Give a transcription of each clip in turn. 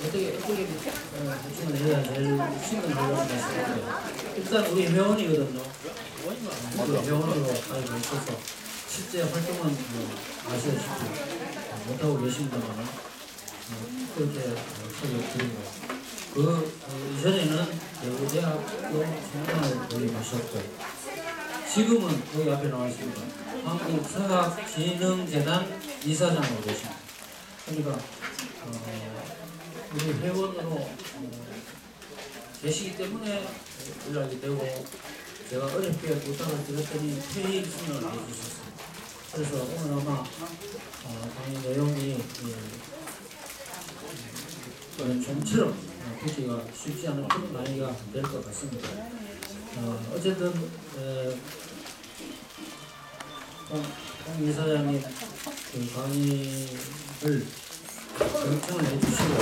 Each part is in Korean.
어떻게 대충 해야 제일 쉬운 방법이 있을까요? 일단 우리 회원이거든요. 회원으로 가입을 있어서 실제 활동은 아시다시피 못하고 계십니다만 그렇게 소개드리고 그 이전에는 대구대학교 총장을 거기 모셨고 지금은 여기 앞에 나와 있습니다. 한국사학진흥재단 이사장으로 계십니다. 그러니까 우리 회원으로 계시기 때문에 연락이 되고 제가 어렵게 부탁을 드렸더니 회의순을 내주셨습니다. 그래서 오늘 아마 강의 내용이 좀처럼 듣기가 쉽지 않은 그런 강의가 될 것 같습니다. 어쨌든 홍 이사장님 그 강의를 경청을 해주시고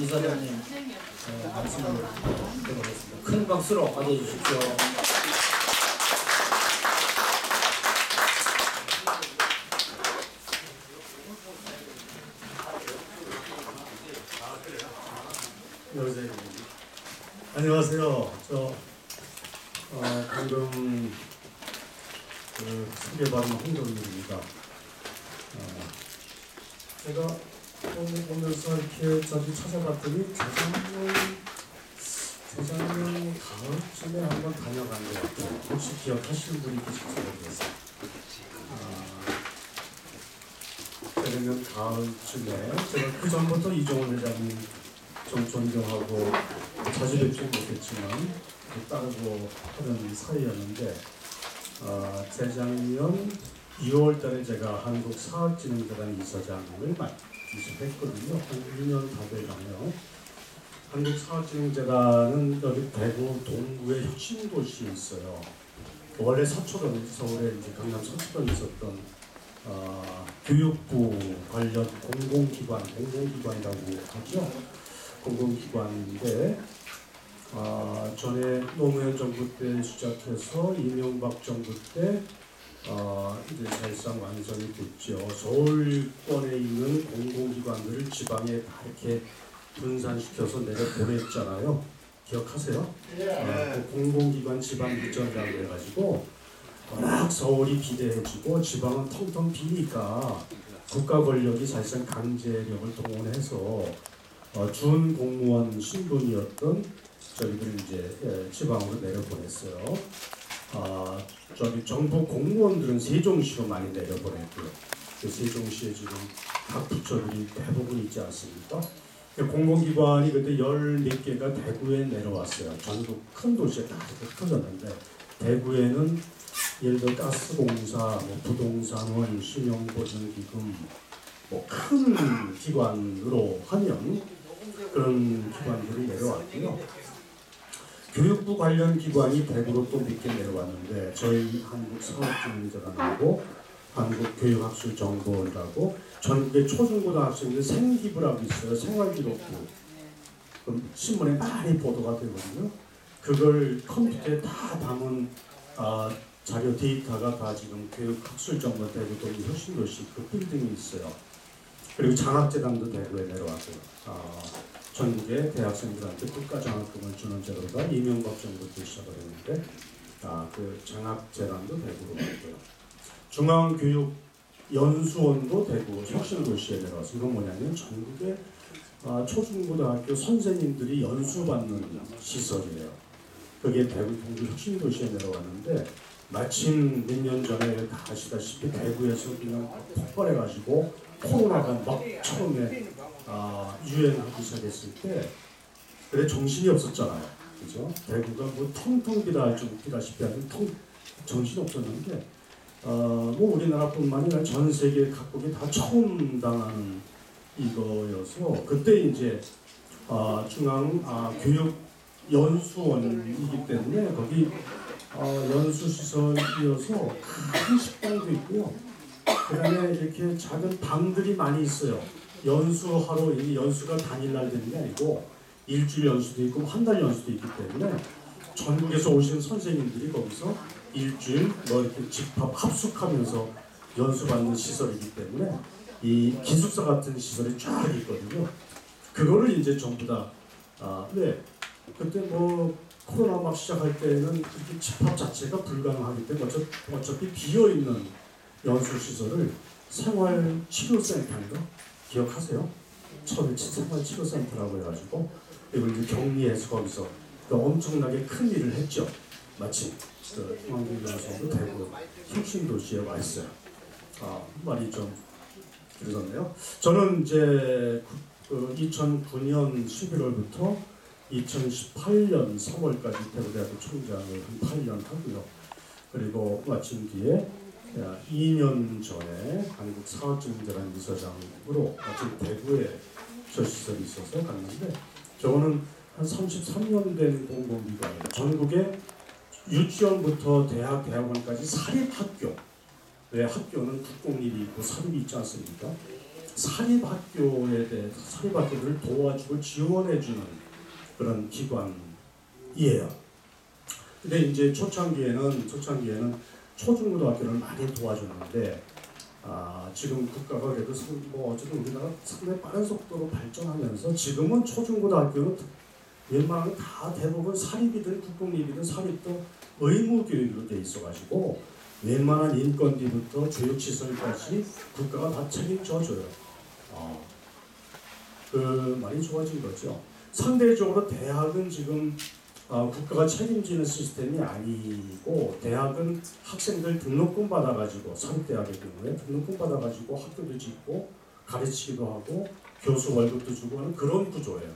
이사장님 말씀을 드리겠습니다. 큰 박수로 맞아주십시오. 안녕하세요. 저 방금 소개받은 홍정민입니다. 제가 오면서 이렇게 저기 찾아봤더니 재작년 가을쯤에 한번 다녀간 것 같아요. 혹시 기억하시는 분이 계실지 모르겠어요. 재작년 가을쯤에 제가 그 전부터 이종원 회장님 좀 존경하고 자주 뵙지는 못했지만 따르고 하는 사이였는데 재작년 2월 달에 제가 한국사학진흥재단 이사장을 이직했거든요. 한 2년 다 돼가네요. 한국사학진흥재단은 여기 대구 동구에 혁신도시에 있어요. 원래 서초동, 서울에 이제 강남 서초동에 있었던 교육부 관련 공공기관이라고 하죠. 공공기관인데 전에 노무현 정부 때 시작해서 이명박 정부 때 이제 사실상 완성이 됐죠. 서울권에 있는 공공기관들을 지방에 다 이렇게 분산시켜서 내려보냈잖아요. 기억하세요? 그 공공기관 지방일전이라고 해가지고 워낙 서울이 비대해지고 지방은 텅텅 비니까 국가 권력이 사실상 강제력을 동원해서 준 공무원 신분이었던 저희들 이제 지방으로 내려보냈어요. 저기 정부 공무원들은 세종시로 많이 내려보냈고요. 그 세종시에 지금 각 부처들이 대부분 있지 않습니까? 공공기관이 그때 10몇 개가 대구에 내려왔어요. 전국 큰 도시에 다 커졌는데 대구에는 예를 들어 가스공사, 부동산원, 신용보증기금 큰 기관으로 하면 그런 기관들이 내려왔고요. 교육부 관련 기관이 대구로 또 몇 개 내려왔는데 저희 한국사학진흥재단하고 한국교육학술정보원이라고 전국의 초중고등학생들 생기부라고 있어요. 생활기록부. 그럼 신문에 많이 보도가 되거든요. 그걸 컴퓨터에 다 담은 자료 데이터가 다 지금 교육학술정보 대구동 혁신도시 그 빌딩이 있어요. 그리고 장학재단도 대구에 내려왔고요. 전국의 대학생들한테 국가장학금을 주는 제도가 이명박 정부 때 시작을 했는데 그 장학재단도 대구로 왔고요. 중앙교육연수원도 대구 혁신도시에 내려왔어요. 이건 뭐냐면 전국의 초중고등학교 선생님들이 연수받는 시설이에요. 그게 대구 동구 혁신도시에 내려왔는데 마침 몇 년 전에 다 아시다시피 대구에서 그냥 폭발해가지고 코로나가 막 처음에 유행하기 시작했을 때 그래 정신이 없었잖아요. 그죠? 대구가 뭐 텅텅 비다시피 하는 정신이 없었는데 뭐 우리나라뿐만 아니라 전 세계 각국이 다 처음 당하는 이거여서 그때 이제 중앙 교육 연수원이기 때문에 거기 연수시설 이어서 큰 식당도 있고요. 그 다음에 이렇게 작은 방들이 많이 있어요. 연수하러, 이 연수가 당일날 되는 게 아니고 일주일 연수도 있고 한 달 연수도 있기 때문에 전국에서 오신 선생님들이 거기서 일주일 이렇게 집합 합숙하면서 연수받는 시설이기 때문에 이 기숙사 같은 시설이 쫙 있거든요. 그거를 이제 전부 다 네, 그때 코로나 막 시작할 때는 이렇게 집합 자체가 불가능하기 때문에 어차피 비어있는 연수시설을 생활치료센터인가? 기억하세요? 처음에 생활치료센터라고 해가지고 이걸 이제 격리해서 거기서 엄청나게 큰 일을 했죠. 마침 김한길 변호사도 대구 혁신도시에 와 있어요. 말이 좀 길어졌네요. 저는 이제 2009년 11월부터 2018년 3월까지 대구대학교 총장을 한 8년 하고요. 그리고 마침 뒤에 2년 전에 한국사학진흥재단 이사장으로 마침 대구에 저 시설이 있어서 갔는데 저거는 한 33년 된 공공기관이에요. 전국에 유치원부터 대학원까지 사립학교. 왜 학교는 국공립이 있고 사립이 있지 않습니까? 사립학교들을 도와주고 지원해주는 그런 기관이에요. 근데 이제 초창기에는 초중고등학교를 많이 도와줬는데 지금 국가가 그래도 어쨌든 우리나라 상당히 빠른 속도로 발전하면서 지금은 초중고등학교는 웬만하면 다 대부분 사립이든 국공립이든 사립도 의무 교육으로 돼 있어가지고 웬만한 인건비부터 교육시설까지 국가가 다 책임져줘요. 많이 좋아진 거죠. 상대적으로 대학은 지금 국가가 책임지는 시스템이 아니고 대학은 학생들 등록금 받아가지고 사립대학의 경우에 등록금 받아가지고 학교도 짓고 가르치기도 하고 교수 월급도 주고 하는 그런 구조예요.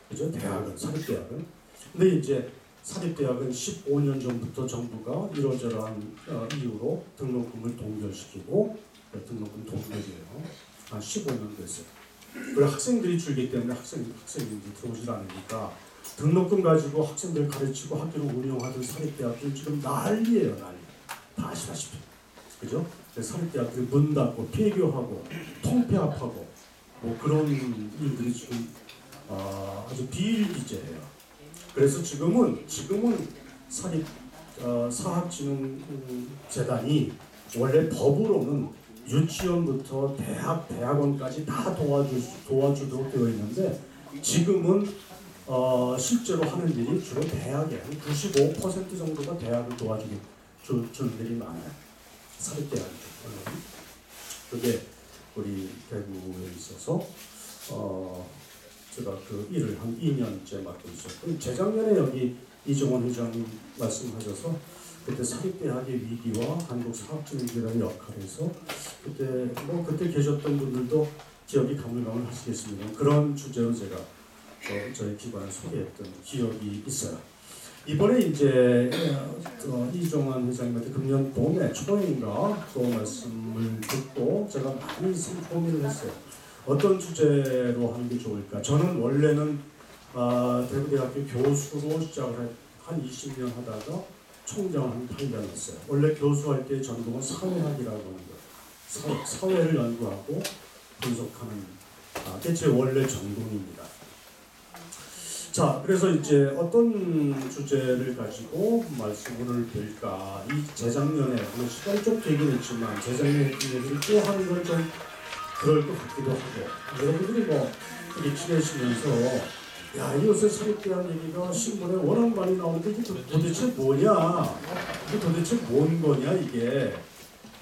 그죠? 대학은 사립대학은. 근데 이제 사립대학은 15년 전부터 정부가 이러저러한 이유로 등록금을 동결시키고 등록금 동결이에요. 한 15년 됐어요. 그리고 학생들이 줄기 때문에 학생들이 들어오질 않으니까 등록금 가지고 학생들 가르치고 학교를 운영하던 사립대학들은 지금 난리예요, 난리. 다 아시다시피. 그죠? 사립대학들이 문 닫고 폐교하고 통폐합하고 그런 일들이 지금 아주 비일비재해요. 그래서 지금은 사학진흥재단이 원래 법으로는 유치원부터 대학원까지 다 도와주도록 되어 있는데 지금은 실제로 하는 일이 주로 대학에 한 95% 정도가 대학을 도와주는 일이 많아요. 사립대학이죠. 그게 우리 대구에 있어서 제가 그 일을 한 2년째 맡고 있었고 재작년에 여기 이정원 회장님 말씀하셔서 그때 사립대학의 위기와 한국사학진흥재단의 역할에서 그때 계셨던 분들도 기억이 가물가물 하시겠습니다. 그런 주제로 제가 저희 기관을 소개했던 기억이 있어요. 이번에 이제 이정원 회장님한테 금년 봄에 초인가 또 말씀을 듣고 제가 많이 고민을 했어요. 어떤 주제로 하는 게 좋을까? 저는 원래는 대구대학교 교수로 시작을 한 20년 하다가 총장을 한 8년 했어요. 원래 교수할 때 전공은 사회학이라고 하는 거예요. 사회를 연구하고 분석하는 그게 제 원래 전공입니다. 자, 그래서 이제 어떤 주제를 가지고 말씀을 드릴까? 이 재작년에 시간이 좀 되긴 했지만 재작년에 얘기를 또 하는 건 좀 그럴 것 같기도 하고 여러분들이 이렇게 지내시면서 요새 사립대학 얘기가 신문에 워낙 많이 나오는데 이게 도대체 뭐냐? 이게 도대체 뭔 거냐 이게?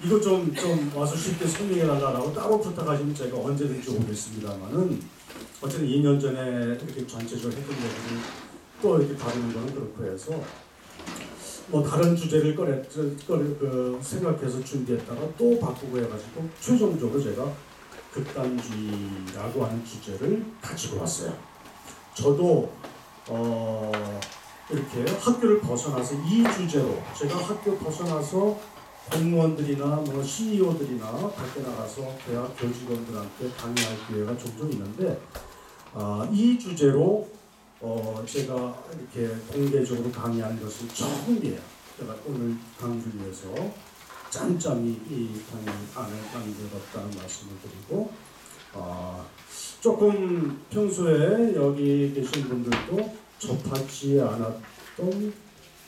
이거 좀 와서 쉽게 설명해 달라고 따로 부탁하시면 제가 언제든지 오겠습니다만은 어쨌든 2년 전에 이렇게 전체적으로 했던 얘기를 또 이렇게 다루는 거는 그렇고 해서 다른 주제를 생각해서 준비했다가 또 바꾸고 해가지고 최종적으로 제가 극단주의라고 하는 주제를 가지고 왔어요. 저도 이렇게 학교를 벗어나서 이 주제로 제가 학교 벗어나서 공무원들이나 CEO들이나 밖에 나가서 대학 교직원들한테 강의할 기회가 종종 있는데 이 주제로 제가 이렇게 공개적으로 강의하는 것은 처음이에요. 제가 오늘 강의를 위해서 짬짬이 이 강의 안을 만들었다는 말씀을 드리고, 조금 평소에 여기 계신 분들도 접하지 않았던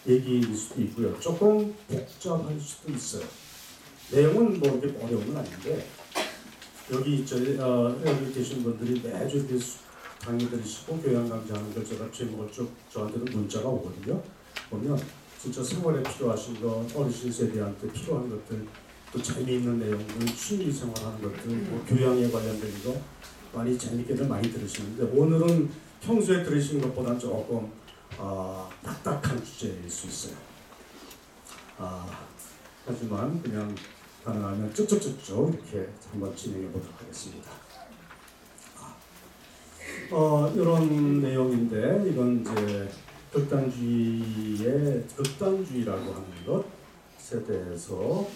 얘기일 수도 있고요. 조금 복잡할 수도 있어요. 내용은 뭐 이렇게 어려운 건 아닌데, 여기 계신 분들이 매주 이렇게 강의 들으시고 교양 강좌하는 걸 제가 제목을 쭉 저한테도 문자가 오거든요. 보면 진짜 생활에 필요하신 거, 어르신 세대한테 필요한 것들, 또 재미있는 내용들, 취미 생활하는 것들, 뭐 교양에 관련된 거 많이 재밌게들 많이 들으시는데, 오늘은 평소에 들으신 것보다 조금 딱딱한 주제일 수 있어요. 하지만 그냥 가능하면 쭉쭉쭉쭉 이렇게 한번 진행해 보도록 하겠습니다. 이런 내용인데, 이건 이제 극단주의라고 하는 것에 대해서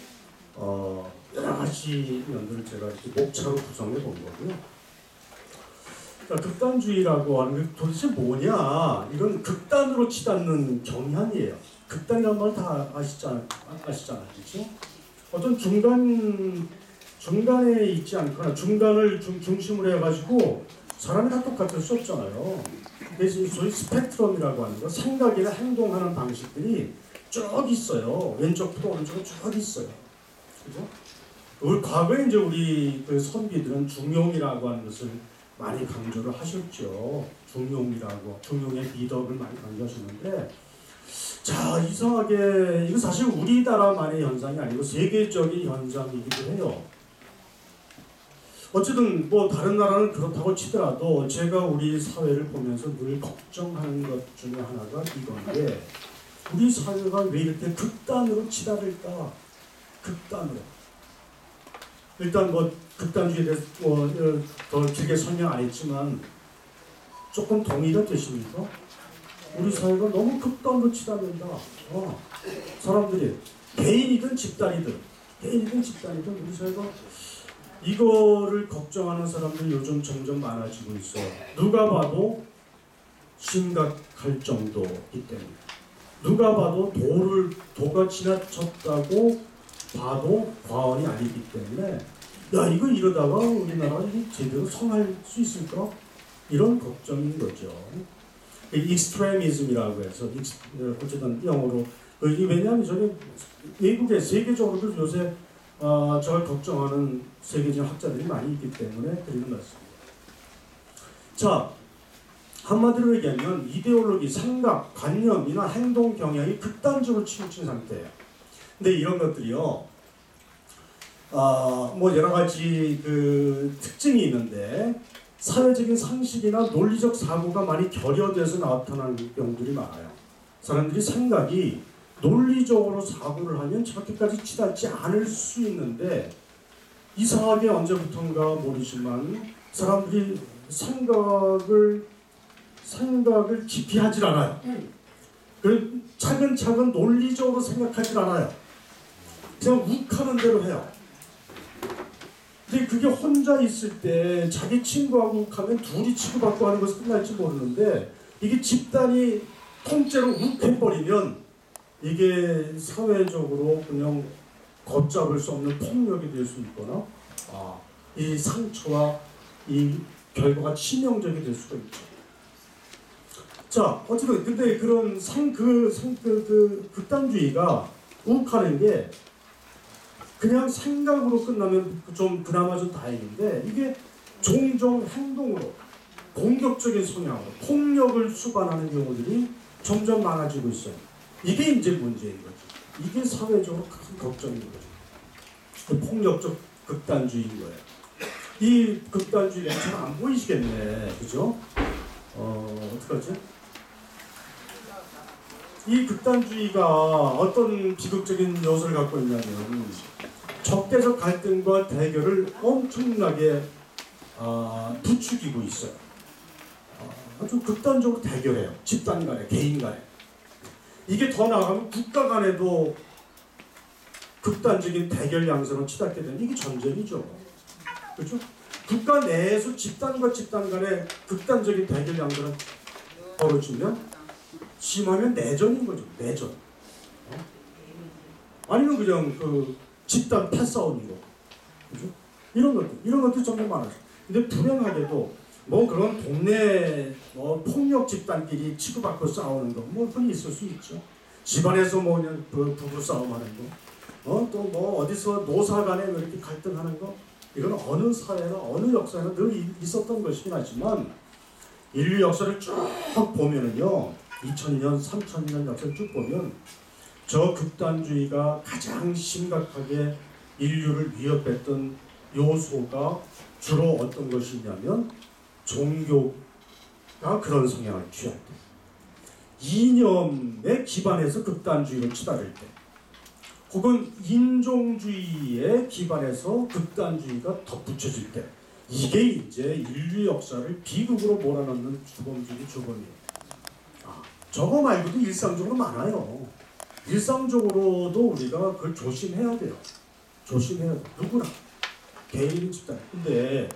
여러 가지 면들을 제가 이렇게 목차로 구성해 본 거고요. 그러니까 극단주의라고 하는 게 도대체 뭐냐? 이건 극단으로 치닫는 경향이에요. 극단이라는 말 다 아시잖아요, 그렇죠? 어떤 중간에 있지 않거나 중간을 중심으로 해가지고 사람이 다 똑같을 수 없잖아요. 그래서 소위 스펙트럼이라고 하는 거, 생각이나 행동하는 방식들이 쭉 있어요. 왼쪽부터 오른쪽으로 쭉 있어요. 그죠? 우리 과거에 이제 우리 그 선비들은 중용이라고 하는 것을 많이 강조를 하셨죠. 중용의 미덕을 많이 강조하셨는데, 자, 이상하게 이거 사실 우리나라만의 현상이 아니고 세계적인 현상이기도 해요. 어쨌든 뭐 다른 나라는 그렇다고 치더라도 제가 우리 사회를 보면서 늘 걱정하는 것 중에 하나가 이건데, 우리 사회가 왜 이렇게 극단으로 치달을까? 극단으로. 일단 뭐 극단주의에 대해서 더 길게 설명 안 했지만 조금 동의가 되십니까? 우리 사회가 너무 극단으로 치달는다. 사람들이 개인이든 집단이든 우리 사회가 이거를 걱정하는 사람들이 요즘 점점 많아지고 있어. 누가 봐도 심각할 정도이기 때문에, 누가 봐도 도가 지나쳤다고 봐도 과언이 아니기 때문에, 야, 이거 이러다가 우리나라가 제대로 성할 수 있을까? 이런 걱정인 거죠. 익스트레미즘이라고 해서, 어쨌든 영어로, 왜냐하면 저는 외국에 세계적으로도 요새 저를 걱정하는 세계적 학자들이 많이 있기 때문에 드리는 말씀입니다. 자, 한마디로 얘기하면 이데올로기, 생각, 관념이나 행동 경향이 극단적으로 치우친 상태예요. 근데 이런 것들이요, 뭐 여러 가지 그 특징이 있는데, 사회적인 상식이나 논리적 사고가 많이 결여돼서 나타나는 경우들이 많아요. 사람들이 생각이 논리적으로 사고를 하면 저렇게까지 치닫지 않을 수 있는데, 이상하게 언제부턴가 모르지만 사람들이 생각을 깊이 하질 않아요. 그리고 차근차근 논리적으로 생각하질 않아요. 그냥 욱하는 대로 해요. 근데 그게 혼자 있을 때 자기 친구하고 욱하면 둘이 치고받고 하는 것이 끝날지 모르는데, 이게 집단이 통째로 욱해버리면 이게 사회적으로 그냥 걷잡을 수 없는 폭력이 될 수 있거나, 이 상처와 이 결과가 치명적이 될 수가 있죠. 자, 어쨌든 근데 그런 극단주의가 욱하는 게 그냥 생각으로 끝나면 좀 그나마 좀 다행인데, 이게 종종 행동으로, 공격적인 성향으로 폭력을 수반하는 경우들이 점점 많아지고 있어요. 이게 이제 문제인 거죠. 이게 사회적으로 큰 걱정인 거죠. 폭력적 극단주의인 거예요. 이 극단주의가 잘 안 보이시겠네, 그죠? 어떡하지? 이 극단주의가 어떤 비극적인 요소를 갖고 있냐면, 적대적 갈등과 대결을 엄청나게 부추기고 있어요. 아주 극단적으로 대결해요. 집단 간에, 개인 간에. 이게 더 나아가면 국가 간에도 극단적인 대결 양상으로 치닫게 되는, 이게 전쟁이죠. 그렇죠? 국가 내에서 집단과 집단 간에 극단적인 대결 양상을 벌어지면 심하면 내전인 거죠. 내전. 아니면 그냥 그 집단 패싸움인 거, 그죠? 이런 것들 정말 많아요. 근데 불행하게도 뭐 그런 동네 뭐 폭력 집단끼리 치고받고 싸우는 거 뭐 흔히 있을 수 있죠. 집안에서 뭐 그냥 부부 싸움하는 거, 또 뭐 어디서 노사간에 이렇게 갈등하는 거, 이건 어느 사회나 어느 역사나 늘 있었던 것이긴 하지만 인류 역사를 쭉 보면은요, 2000년, 3000년 역사를 쭉 보면 저 극단주의가 가장 심각하게 인류를 위협했던 요소가 주로 어떤 것이냐면 종교가 그런 성향을 취할 때, 이념에 기반해서 극단주의를 치달을 때, 혹은 인종주의에 기반해서 극단주의가 덧붙여질 때, 이게 이제 인류 역사를 비극으로 몰아넣는 주범 중에 주범이에요. 저거 말고도 일상적으로 많아요. 일상적으로도 우리가 그걸 조심해야 돼요. 조심해야 돼요. 누구나. 개인 집단. 근데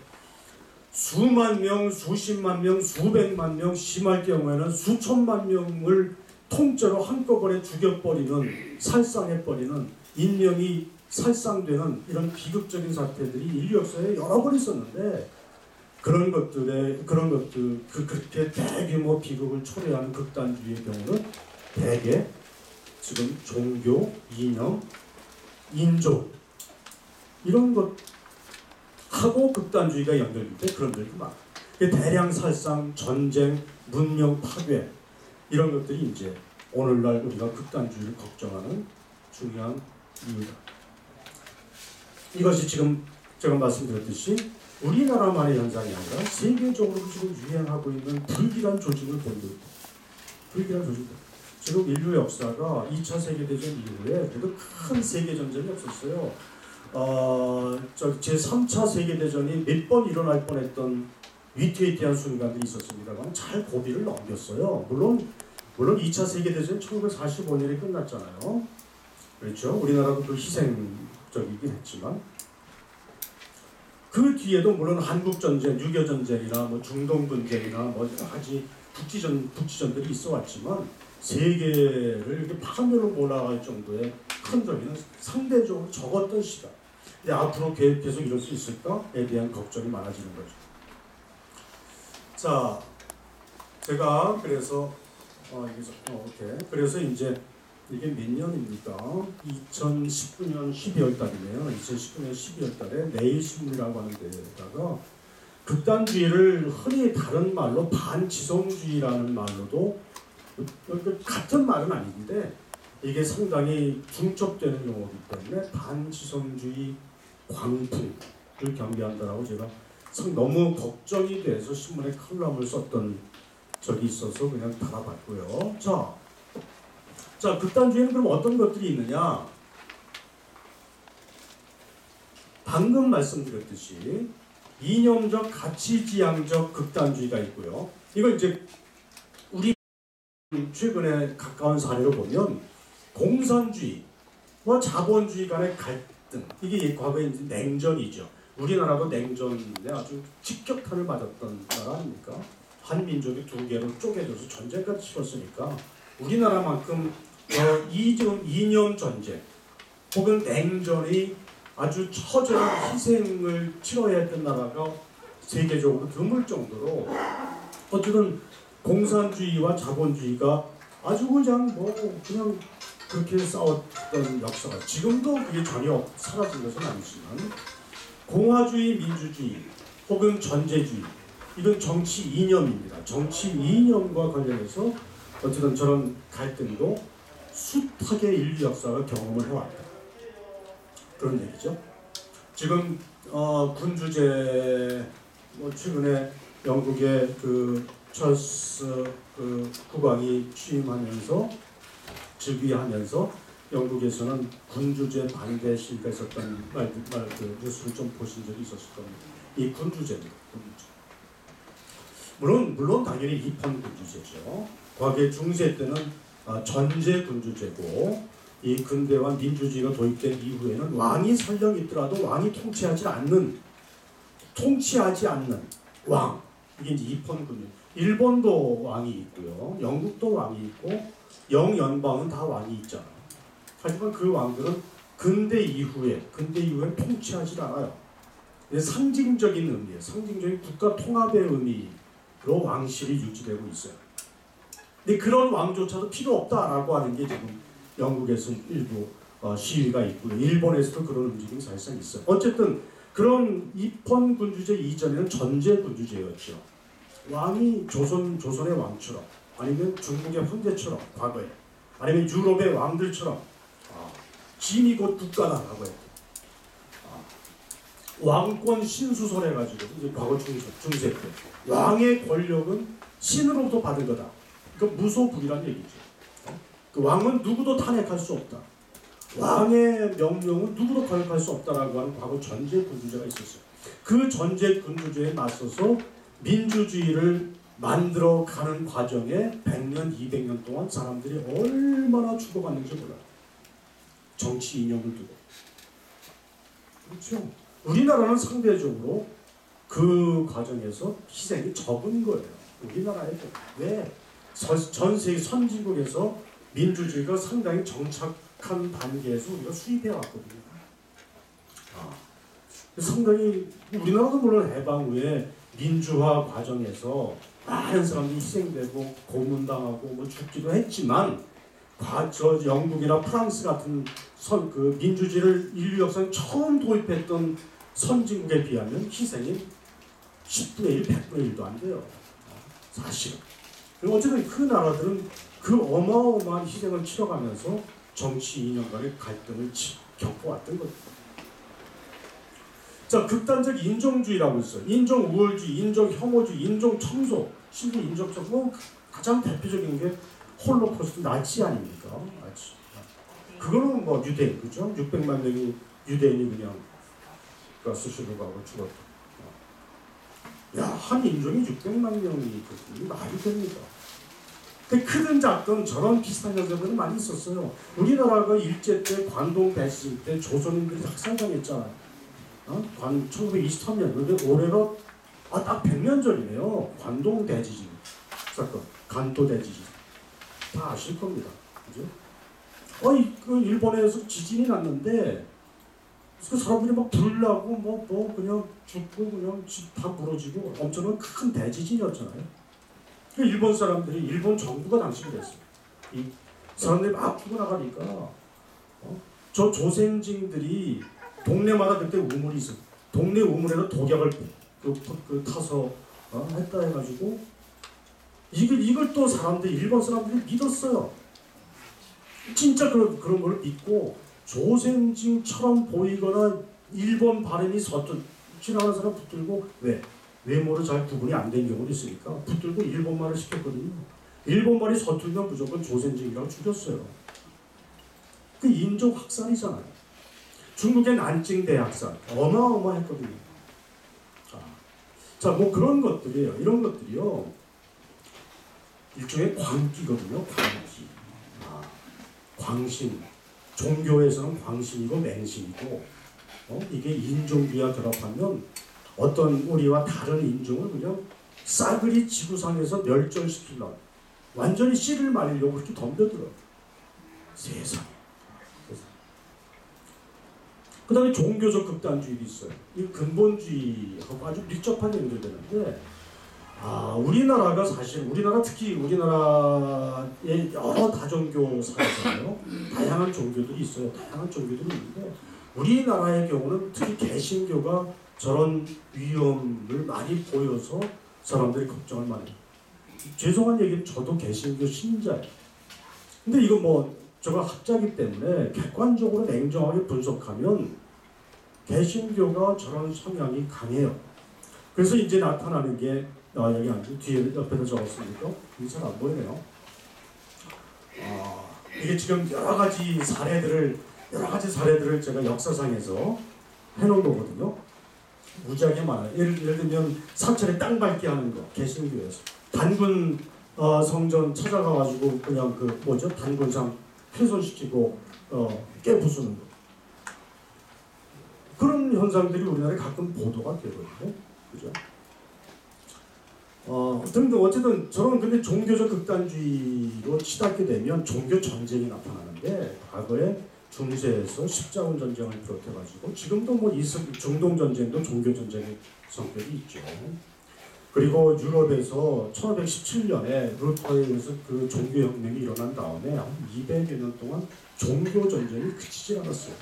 수만 명, 수십만 명, 수백만 명, 심할 경우에는 수천만 명을 통째로 한꺼번에 죽여버리는, 살상해버리는, 인명이 살상되는 이런 비극적인 사태들이 인류 역사에 여러 번 있었는데, 그렇게 대규모 비극을 초래하는 극단주의의 경우는 대개 지금 종교, 이념, 인종 이런 것하고 극단주의가 연결될 때 그런 일이 많아요. 대량 살상, 전쟁, 문명 파괴 이런 것들이 이제 오늘날 우리가 극단주의를 걱정하는 중요한 이유다. 이것이 지금 제가 말씀드렸듯이 우리나라만의 현상이 아니라 세계적으로 지금 유행하고 있는 불길한 조짐을 보이고 있고, 불길한 조짐. 지금 인류 역사가 2차 세계대전 이후에 그래도 큰 세계전쟁이 없었어요. 제3차 세계대전이 몇 번 일어날 뻔했던 위태위태한 순간들이 있었습니다만 잘 고비를 넘겼어요. 물론 2차 세계대전 1945년에 끝났잖아요. 그렇죠? 우리나라도 그 희생적이긴 했지만 그 뒤에도 물론 한국전쟁, 6.25전쟁이나 뭐 중동분쟁이나 뭐 여러 가지 북지전들이 있어 왔지만 세계를 이렇게 파멸로 몰아갈 정도의 큰 저기는 상대적으로 적었던 시간. 근데 앞으로 계속 이럴 수 있을까에 대한 걱정이 많아지는 거죠. 자, 제가 그래서 그래서 이제 이게 몇 년입니까? 2019년 12월 달이네요. 2019년 12월 달에 내일신문이라고 하는 데다가 극단주의를 흔히 다른 말로 반지성주의라는 말로도 같은 말은 아닌데 이게 상당히 중첩되는 용어이기 때문에 반지성주의 광풍을 경계한다라고 제가 너무 걱정이 돼서 신문에 칼럼을 썼던 적이 있어서 그냥 달아봤고요. 자, 극단주의는 그럼 어떤 것들이 있느냐? 방금 말씀드렸듯이 이념적, 가치지향적 극단주의가 있고요. 이걸 이제 우리 최근에 가까운 사례로 보면 공산주의와 자본주의 간의 갈등, 이게 과거에 이제 냉전이죠. 우리나라도 냉전에 아주 직격탄을 맞았던 나라 아닙니까? 한 민족이 두 개로 쪼개져서 전쟁까지 치렀으니까 우리나라만큼 이념 전쟁 혹은 냉전이 아주 처절한 희생을 치러야 했던 나라가 세계적으로 드물 정도로 어쨌든 공산주의와 자본주의가 아주 그냥 그렇게 싸웠던 역사가 지금도 그게 전혀 사라진 것은 아니지만 공화주의, 민주주의 혹은 전제주의 이건 정치 이념입니다. 정치 이념과 관련해서 어쨌든 저런 갈등도 숱하게 인류 역사가 경험을 해왔다. 그런 얘기죠. 지금 군주제 최근에 영국의 그 찰스 국왕이 취임하면서 즉위하면서 영국에서는 군주제 반대 시위가 있었던 뉴스를 좀 보신 적이 있었을 겁니다. 이 군주제입니다. 물론 당연히 입헌 군주제죠. 과거의 중세 때는 전제 군주제고 이 근대화 민주주의가 도입된 이후에는 왕이 설령 있더라도 왕이 통치하지 않는 왕, 이게 이제 입헌 군주. 일본도 왕이 있고요, 영국도 왕이 있고 영연방은 다 왕이 있잖아요. 하지만 그 왕들은 근대 이후에 통치하지 않아요. 상징적인 의미예요. 상징적인 국가 통합의 의미로 왕실이 유지되고 있어요. 근데 그런 왕조차도 필요 없다라고 하는 게 지금 영국에서 일부 시위가 있고요. 일본에서도 그런 움직임이 사실상 있어요. 어쨌든 그런 입헌군주제 이전에는 전제군주제였죠. 왕이 조선의 왕처럼, 아니면 중국의 황제처럼 과거에, 아니면 유럽의 왕들처럼 짐이 곧 국가다라고 했고, 왕권 신수설 해가지고 이제 과거 중세 때 왕의 권력은 신으로부터 받은 거다. 그러니까 무소불위란 얘기죠. 그 왕은 누구도 탄핵할 수 없다. 왕의 명령은 누구도 거역할 수 없다라고 하는 과거 전제군주제가 있었어요. 그 전제군주제에 맞서서 민주주의를 만들어가는 과정에 100년, 200년 동안 사람들이 얼마나 죽어갔는지 몰라요. 정치 이념을 두고. 그렇죠. 우리나라는 상대적으로 그 과정에서 희생이 적은 거예요. 우리나라에도. 왜? 전 세계 선진국에서 민주주의가 상당히 정착한 단계에서 우리가 수입해 왔거든요. 상당히 우리나라도 물론 해방 후에 민주화 과정에서 많은 사람들이 희생되고 고문당하고 뭐 죽기도 했지만 저 영국이나 프랑스 같은 그 민주주의를 인류 역사에 처음 도입했던 선진국에 비하면 희생이 10분의 1, 100분의 1도 안 돼요. 사실은. 그리고 어쨌든 그 나라들은 그 어마어마한 희생을 치러가면서 정치 이념 간의 갈등을 겪어왔던 거죠. 자, 극단적 인종주의라고 있어요. 인종 우월주의, 인종 혐오주의, 인종 청소, 심지어 인종 청소. 가장 대표적인 게 홀로코스트 나치 아닙니까? 나치. 그거는 뭐 유대인, 그죠? 600만 명이 유대인이 그냥 수시로 가고 죽었다. 야, 한 인종이 600만 명이 말이 됩니까? 근데 크든 작든 저런 비슷한 현상들은 많이 있었어요. 우리나라가 일제 때 관동 배신 때 조선인들이 학살당했잖아요. 1923년. 근데 올해가 딱 100년 전이네요. 관동 대지진 사건, 간도 대지진. 다 아실 겁니다. 그죠? 그 일본에서 지진이 났는데 그 사람들이 막 불 나고 뭐 그냥 죽고 그냥 집 다 무너지고 엄청난 큰 대지진이었잖아요. 그 일본 사람들이, 일본 정부가 당시 그랬어요. 이 사람들이 막 죽어나가니까 저 조생징들이 동네마다 그때 우물이 있어요. 동네 우물에서 독약을 타서 했다 해가지고 이걸 또 일본 사람들이 믿었어요. 진짜 그런 걸 믿고 조생징처럼 보이거나 일본 발음이 서툰 지나가는 사람 붙들고 외모로 잘 구분이 안 된 경우도 있으니까 붙들고 일본말을 시켰거든요. 일본말이 서툴면 무조건 조생징이라고 죽였어요. 그 인종 학살이잖아요. 중국의 난징 대학살 어마어마했거든요. 자, 뭐 그런 것들이에요. 이런 것들이요. 일종의 광기거든요. 광기. 광신. 종교에서는 광신이고 맹신이고, 이게 인종주의와 결합하면 어떤 우리와 다른 인종을 그냥 싸그리 지구상에서 멸절시키려고 완전히 씨를 말리려고 그렇게 덤벼들어요. 세상에. 그 다음에 종교적 극단주의도 있어요. 이 근본주의하고 아주 밀접한 연결되는데, 우리나라가 사실, 특히 우리나라의 여러 다종교 사회잖아요. 다양한 종교들이 있어요. 다양한 종교들이 있는데, 우리나라의 경우는 특히 개신교가 저런 위험을 많이 보여서 사람들이 걱정을 많이 해요. 죄송한 얘기는 저도 개신교 신자예요. 근데 이거 제가 학자이기 때문에 객관적으로 냉정하게 분석하면 개신교가 저런 성향이 강해요. 그래서 이제 나타나는 게 여기 뒤에 옆에다 적었으니까 이게 잘 안 보이네요. 이게 지금 여러 가지 사례들을 제가 역사상에서 해놓은 거거든요. 무지하게 많아요. 예를 들면 사찰에 땅 밟기 하는 거, 개신교에서 단군 성전 찾아가가지고 그냥 단군상 훼손시키고 깨부수는 거. 그런 현상들이 우리나라에 가끔 보도가 되거든요. 그죠? 등등 어쨌든 저는 근데 종교적 극단주의로 치닫게 되면 종교 전쟁이 나타나는데 과거에 중세에서 십자군 전쟁을 비롯해가지고 지금도 뭐 중동 전쟁도 종교 전쟁의 성격이 있죠. 그리고 유럽에서 1517년에 루터에 의해서 그 종교혁명이 일어난 다음에 한 200여 년 동안 종교 전쟁이 그치지 않았어요.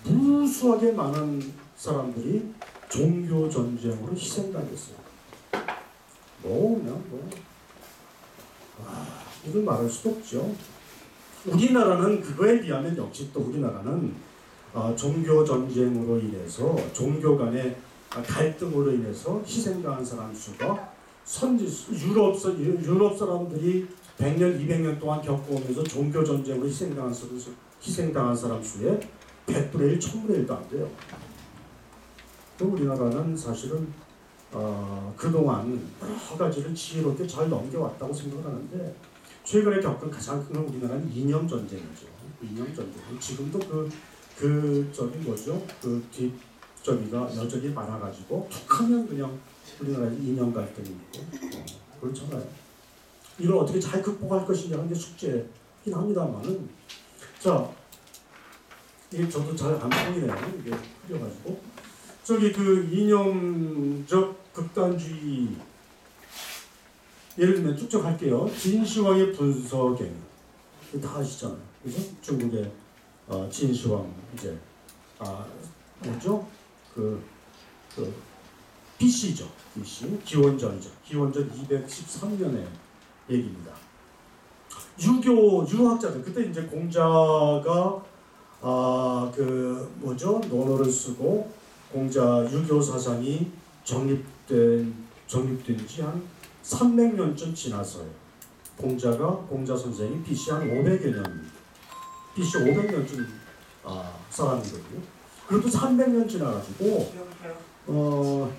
무수하게 많은 사람들이 종교 전쟁으로 희생당했어요. 이건 말할 수도 없죠. 우리나라는 그거에 비하면 역시 또 우리나라는 종교 전쟁으로 인해서 종교 간의 갈등으로 인해서 희생당한 사람 수가 유럽 사람들이 100년, 200년 동안 겪어오면서 종교 전쟁으로 희생당한 사람 수의 100분의 1, 1000분의 1도 안 돼요. 우리나라는 사실은 그동안 여러 가지를 지혜롭게 잘 넘겨왔다고 생각을 하는데 최근에 겪은 가장 큰 건 우리나라는 이념 전쟁이죠. 이념 전쟁. 지금도 저기 뭐죠? 그 뒷저기가 여전히 많아가지고 툭하면 그냥 우리나라에 이념 갈등이 있고 그렇잖아요. 이걸 어떻게 잘 극복할 것이냐 하는 게 숙제이긴 합니다만은 자 이게 저도 잘 안 보이네요. 이게 흐려가지고 저기 그 이념적 극단주의 예를 들면 쭉쭉 할게요. 진시황의 분서갱 다 아시잖아요, 그죠? 중국의 진시황 이제 뭐죠? BC죠, BC 기원전이죠. 기원전 213년의 얘기입니다. 유학자들 그때 이제 공자가 논어를 쓰고 공자 유교 사상이 정립된 지 한 300년쯤 지나서요. 공자 선생이 BC 한 500여 년, BC 500년쯤 살았거든요. 그래도 300년 지나가지고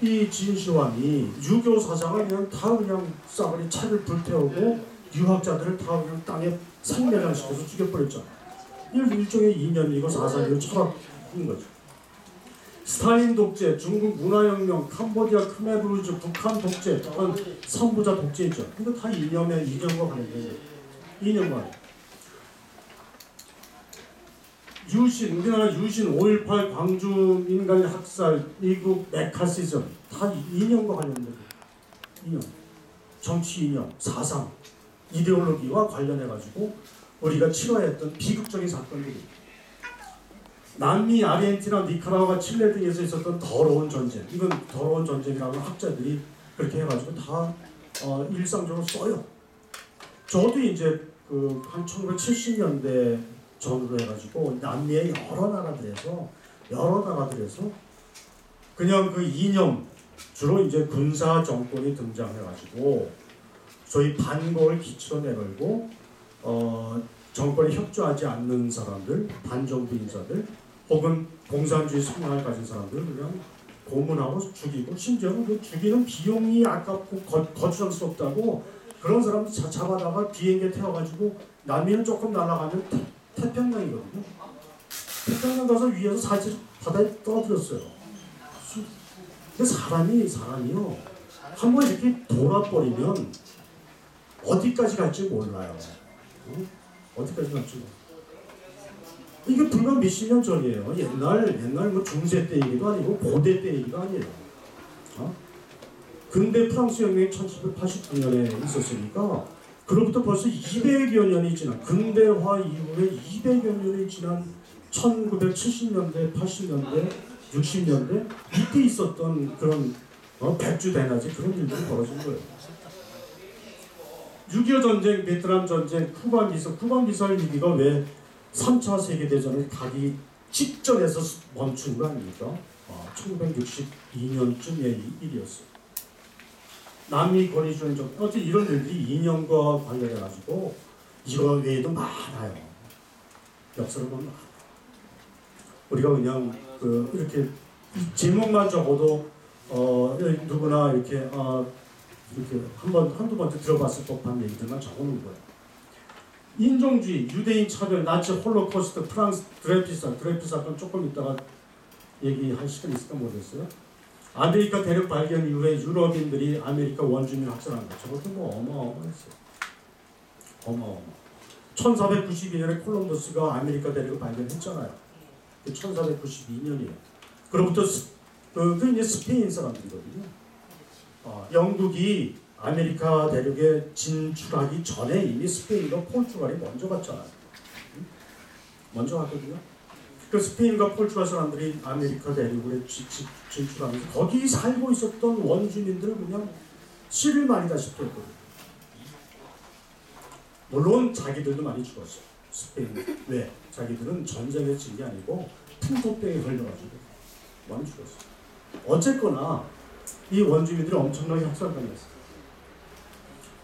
이 진시황이 유교 사상을 그냥 싸그리 차를 불태우고 유학자들을 다 그냥 땅에 상멸시켜서 죽여버렸잖아요. 일종의 이념이고 사상이고 철학인 거죠. 스탈린 독재, 중국 문화혁명, 캄보디아 크메르즈, 북한 독재, 북한 선부자 독재죠. 이거 다 이념과 관련된 거예요. 이념과 유신, 우리나라 유신, 5.18 광주 민간 학살, 미국 메카시즘 다 이념과 관련된 거예요. 이념, 정치 이념, 사상, 이데올로기와 관련해가지고 우리가 치러했던 비극적인 사건들이 남미, 아르헨티나, 니카라과, 칠레 등에서 있었던 더러운 전쟁. 이건 더러운 전쟁이라고 학자들이 그렇게 해가지고 다 일상적으로 써요. 저도 이제 한 1970년대 전후로 해가지고 남미의 여러 나라들에서 그냥 그 이념 주로 이제 군사 정권이 등장해가지고 소위 반공을 기초로 내걸고 정권에 협조하지 않는 사람들, 반정부 인사들 혹은 공산주의 성향을 가진 사람들을 그냥 고문하고 죽이고 심지어는 그 죽이는 비용이 아깝고 거추장스럽다고 그런 사람들 잡아다가 비행기에 태워가지고 남미는 조금 날아가면 태평양이거든요. 태평양 가서 위에서 사실 바다에 떨어뜨렸어요. 근데 사람이요 한번 이렇게 돌아버리면 어디까지 갈지 몰라요. 어디까지 갈지 몰라요. 이게 불과 몇십 년 전이에요. 옛날 뭐 중세 때 얘기도 아니고 고대 때 얘기도 아니에요. 근데 프랑스 혁명이 1789년에 있었으니까 그로부터 벌써 200여 년이 지난 근대화 이후에 200여 년이 지난 1970년대, 80년대, 60년대 이때 있었던 그런 백주대낮에 그런 일들이 벌어진 거예요. 6.25 전쟁, 베트남 전쟁, 쿠바 미사일 위기가 왜 3차 세계대전을 가기 직전에서 멈춘 거 아닙니까? 1962년쯤의 일이었어요. 남미 거리주의 어쨌든 이런 일들이 이념과 관련해가지고 이거 외에도 많아요. 역사를 보면 많아요. 우리가 그냥 이렇게 제목만 적어도 누구나 이렇게 한두 번째 들어봤을 법한 얘기들만 적어놓은 거예요. 인종주의, 유대인 차별, 나치, 홀로코스트, 프랑스 드레피 사건 조금 이따가 얘기할 시간이 있을까 모르겠어요. 아메리카 대륙 발견 이후에 유럽인들이 아메리카 원주민 학살한 거 저것도 뭐 어마어마했어요. 어마어마. 1492년에 콜럼버스가 아메리카 대륙을 발견했잖아요. 1492년이에요. 그로부터 그 이제 스페인 사람들이거든요. 영국이 아메리카 대륙에 진출하기 전에 이미 스페인과 포르투갈이 먼저 갔잖아요. 먼저 갔거든요. 그 스페인과 포르투갈 사람들이 아메리카 대륙에 진출하면서 거기 살고 있었던 원주민들을 그냥 씨를 많이 다시피 했거든요. 물론 자기들도 많이 죽었어요. 스페인. 왜? 자기들은 전쟁에 진 게 아니고 풍토병에 걸려가지고 많이 죽었어요. 어쨌거나 이 원주민들이 엄청나게 학살당했어요.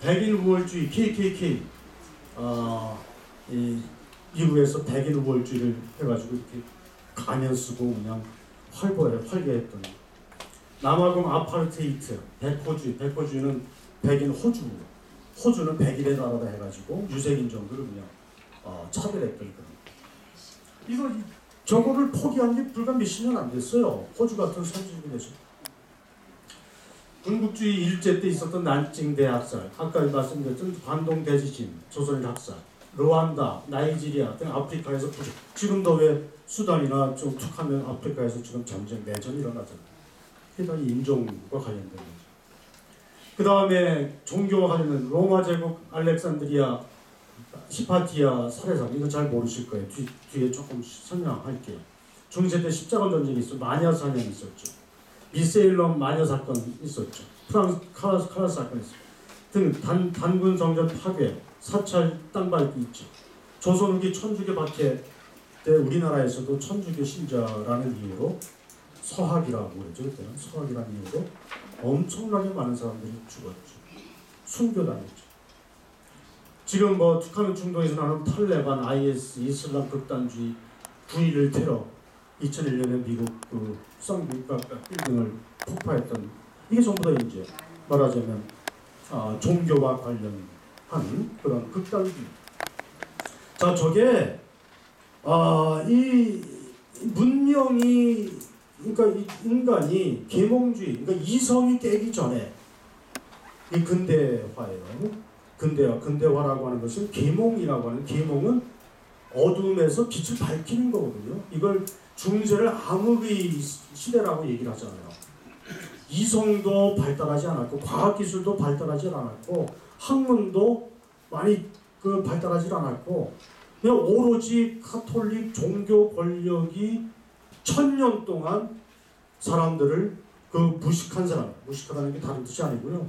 백인 우월주의 KKK 이 미국에서 백인 우월주의를 해가지고 이렇게 가면 쓰고 그냥 활개했던 남아공 아파르테이트 백호주의는 백인 호주는 백인의 나라다 해가지고 유색인종들을 그냥 차별했던 그런 저거를 포기한 게 불과 몇십 년 안 됐어요. 호주 같은 선진국에서 군국주의 일제 때 있었던 난징 대학살, 아까 말씀드렸던 관동 대지진, 조선인 학살, 르완다, 나이지리아 등 아프리카에서 지금도 왜 수단이나 좀 툭하면 아프리카에서 지금 전쟁 내전이 일어나잖아요. 그게 다 인종과 관련된 거죠. 그 다음에 종교와 관련된 로마 제국 알렉산드리아 히파티아 살해사건, 이거 잘 모르실 거예요. 뒤에 조금 설명할게요. 중세때 십자군 전쟁이 있었죠. 마녀 사냥이 있었죠. 미세일럼 마녀 사건 있었죠. 프랑스 카라 사건 있었죠. 등 단군 성전 파괴, 사찰 땅 밟기 있죠. 조선 후기 천주교 박해 때 우리나라에서도 천주교 신자라는 이유로 서학이라고 그러죠. 그때는 서학이라는 이유로 엄청나게 많은 사람들이 죽었죠. 순교당했죠. 지금 뭐 북한 중동에서 나오는 탈레반, IS, 이슬람 극단주의, 9.11 테러, 2001년에 미국 그 쌍국가 빌딩을 폭파했던 이게 전부 다 이제 말하자면 종교와 관련한 그런 극단주의. 자, 저게 이 문명이 그러니까 이 인간이 계몽주의, 그러니까 이성이 깨기 전에 이 근대화예요. 근대화라고 하는 것은 계몽이라고 하는 계몽은 어둠에서 빛을 밝히는 거거든요. 이걸 중세를 암흑의 시대라고 얘기를 하잖아요. 이성도 발달하지 않았고 과학기술도 발달하지 않았고 학문도 많이 발달하지 않았고 그냥 오로지 카톨릭 종교 권력이 1000년 동안 사람들을 무식하다는 게 다른 뜻이 아니고요.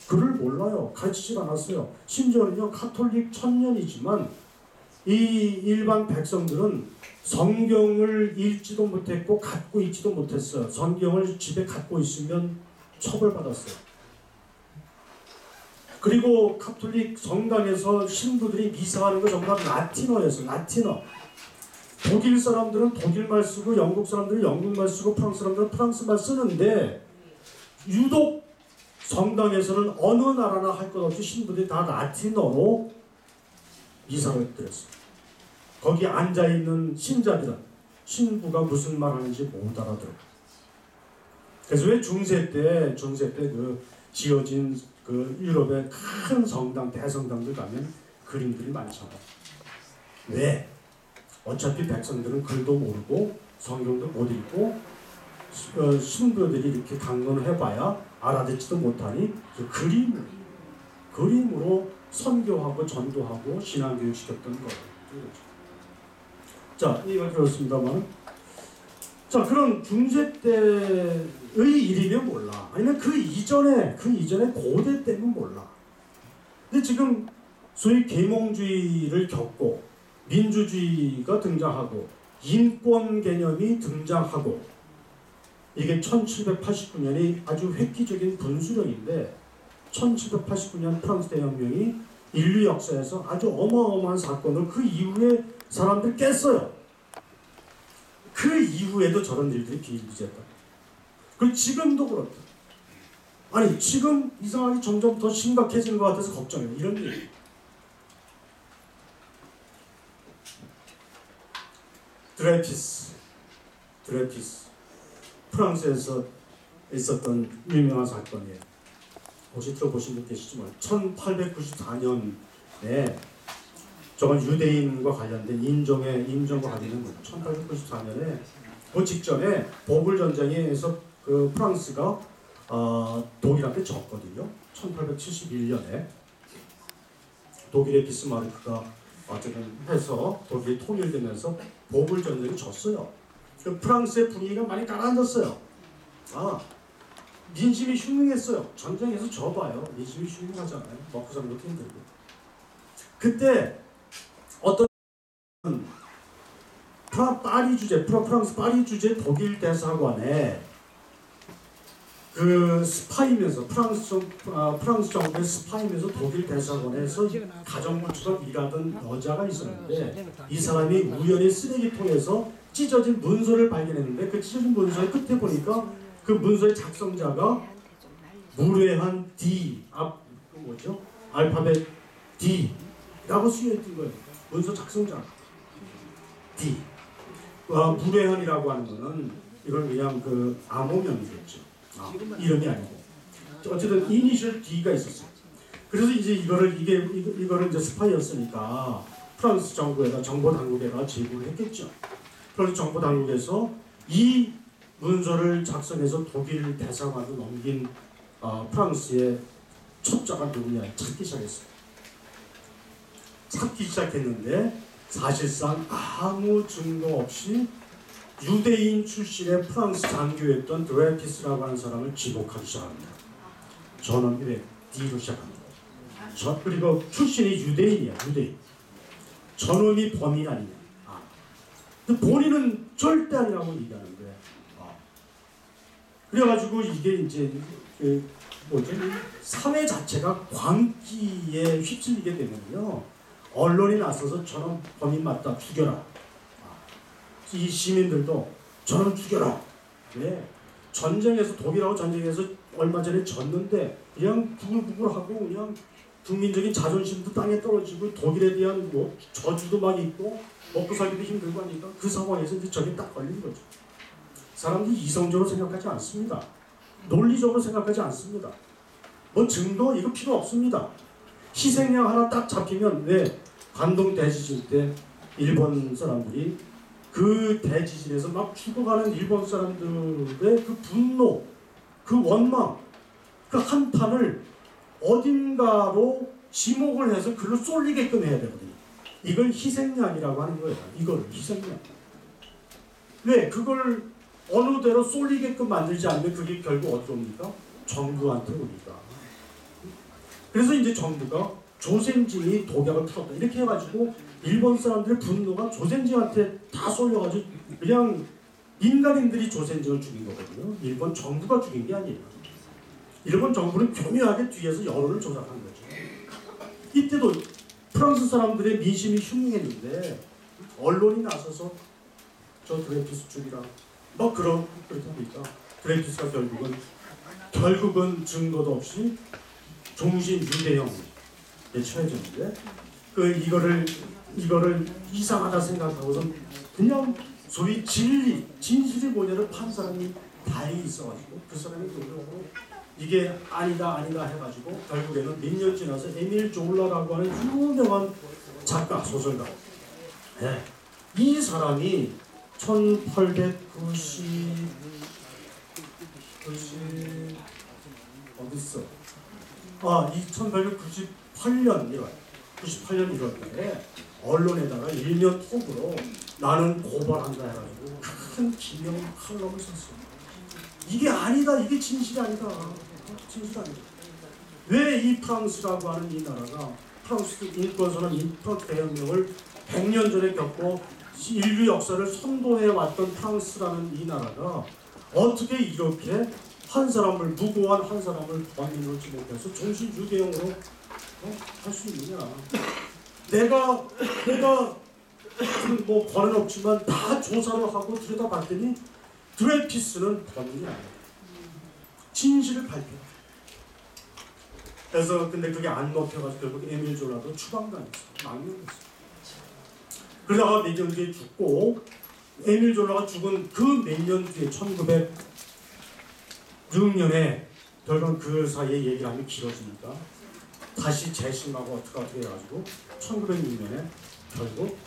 글을 몰라요. 가르치질 않았어요. 심지어는요, 카톨릭 1000년이지만 이 일반 백성들은 성경을 읽지도 못했고 갖고 있지도 못했어요. 성경을 집에 갖고 있으면 처벌받았어요. 그리고 카톨릭 성당에서 신부들이 미사하는 거 전부 다 라틴어였어요. 라틴어. 독일 사람들은 독일말 쓰고 영국 사람들은 영국말 쓰고 프랑스 사람들은 프랑스말 쓰는데 유독 성당에서는 어느 나라나 할 것 없이 신부들이 다 라틴어로 미사를 드렸어요. 거기 앉아있는 신자들은 신부가 무슨 말 하는지 못 알아들어요. 그래서 왜 중세 때 지어진 유럽의 큰 성당, 대성당들 가면 그림들이 많잖아요. 왜? 어차피 백성들은 글도 모르고 성경도 못 읽고 신부들이 이렇게 강론을 해봐야 알아듣지도 못하니 그 그림으로 선교하고 전도하고 신앙교육 시켰던 거예요. 자, 이거 들었습니다만, 자, 그런 중세 때의 일이면 몰라. 아니면 그 이전에 고대 때면 몰라. 근데 지금 소위 계몽주의를 겪고 민주주의가 등장하고 인권 개념이 등장하고 이게 1789년이 아주 획기적인 분수령인데 1789년 프랑스 대혁명이 인류 역사에서 아주 어마어마한 사건을 그 이후에 사람들이 깼어요. 그 이후에도 저런 일들이 비일비재했다. 그리고 지금도 그렇다. 아니 지금 이상하게 점점 더 심각해지는 것 같아서 걱정해요. 이런 일. 드레피스 프랑스에서 있었던 유명한 사건이에요. 혹시 들어보신 분 계시지만 1894년에 저건 유대인과 관련된 인종과 관련된 거죠. 1894년에 그 직전에 버블 전쟁에서 그 프랑스가 독일한테 졌거든요. 1871년에 독일의 비스마르크가 어쨌든 해서 독일이 통일되면서 버블 전쟁이 졌어요. 그 프랑스의 분위기가 많이 가라앉았어요. 민심이 흉흉했어요. 전쟁에서 져봐요. 민심이 흉흉하잖아요. 먹고 사는 것도 힘들고. 그때 어떤 프랑스 파리 주재 독일 대사관에 그 스파이면서 프랑스 정부의 스파이면서 독일 대사관에서 가정물처럼 일하던 여자가 있었는데 이 사람이 우연히 쓰레기통에서 찢어진 문서를 발견했는데 그 찢어진 문서의 끝에 보니까 그 문서의 작성자가 무례한 D 알파벳 D라고 쓰여있던 거예요. 문서 작성자 D. 무례한이라고 하는 거는 이건 그냥 그 암호명이겠죠. 이름이 아니고 어쨌든 이니셜 D가 있었어요. 그래서 이제 이거를 이제 스파이였으니까 프랑스 정부에다 정보 당국에다 제보를 했겠죠. 그래서 정보 당국에서 이 문서를 작성해서 독일 대사관으로 넘긴 프랑스의 첩자가 누구냐 찾기 시작했어요. 찾기 시작했는데 사실상 아무 증거 없이 유대인 출신의 프랑스 장교였던 드레피스라고 하는 사람을 지목하기 시작합니다. 저놈이 D로 시작합니다. 그리고 출신이 유대인이야. 유대인. 저놈이 범인 아니냐. 근데 본인은 절대 아니라고 얘기하는데 그래가지고 이게 이제 사회 자체가 광기에 휩쓸리게 되면요 언론이 나서서 저런 범인 맞다 죽여라. 이 시민들도 저런 죽여라. 왜? 독일하고 전쟁에서 얼마 전에 졌는데 그냥 부글부글하고 그냥 국민적인 자존심도 땅에 떨어지고 독일에 대한 저주도 막 있고 먹고 살기도 힘들고 하니까 그 상황에서 이제 저게 딱 걸린 거죠. 사람들이 이성적으로 생각하지 않습니다. 논리적으로 생각하지 않습니다. 뭐 증거 이거 필요 없습니다. 희생양 하나 딱 잡히면 왜 관동 대지진 때 일본 사람들이 그 대지진에서 막 죽어가는 일본 사람들의 그 분노, 그 원망, 그 한탄을 어딘가로 지목을 해서 글로 쏠리게끔 해야 되거든요. 이걸 희생양이라고 하는 거예요. 이걸 희생양. 왜? 그걸 어느 대로 쏠리게끔 만들지 않으면 그게 결국 어디로 옵니까? 정부한테 옵니다. 그래서 이제 정부가 조센징이 독약을 풀었다. 이렇게 해가지고 일본 사람들의 분노가 조센징한테 다 쏠려가지고 그냥 민간인들이 조센징을 죽인 거거든요. 일본 정부가 죽인 게 아니에요. 일본 정부는 교묘하게 뒤에서 여론을 조작한 거죠. 이때도 프랑스 사람들의 민심이 흉흉했는데 언론이 나서서 저 드레피스 죽이라 막 그렇다 보니까 드레피스가 결국은 증거도 없이 종신 유대형에 처해졌는데 이거를 이상하다 생각하고서 그냥 소위 진실이 뭐냐를 판 사람이 다행히 있어가지고 그 사람이 노력으로 이게 아니다 해가지고 결국에는 몇 년 지나서 에밀 졸라라고 하는 유명한 작가 소설가 이 사람이 1890 어딨어? 1898년 1월 언론에다가 일면 톡으로 나는 고발한다 해가지고 큰 기명 칼럼을 썼어요. 이게 아니다. 이게 진실이 아니다. 진실이 아니다. 왜 이 프랑스라고 하는 이 나라가 프랑스 인권선언 프랑스 대혁명을 100년 전에 겪고 인류 역사를 선도해왔던 프랑스라는 이 나라가 어떻게 이렇게 한 사람을 무고한 한 사람을 범인으로 지목해서 정신 유대형으로 할 수 있느냐? 내가 뭐 권한 없지만 다 조사를 하고 들여다봤더니 드레피스는 범인이 아니야. 진실을 발표해. 그래서 근데 그게 안 먹혀가지고 결국 에밀 졸라도 추방당했어. 망명했어. 그러다가 몇 년 뒤에 죽고 에밀 졸라가 죽은 그 몇 년 뒤에 1900 6년에 결국 그 사이에 얘기를 하면 길어지니까 다시 재심하고 어떻게 해가지고 1906년에 결국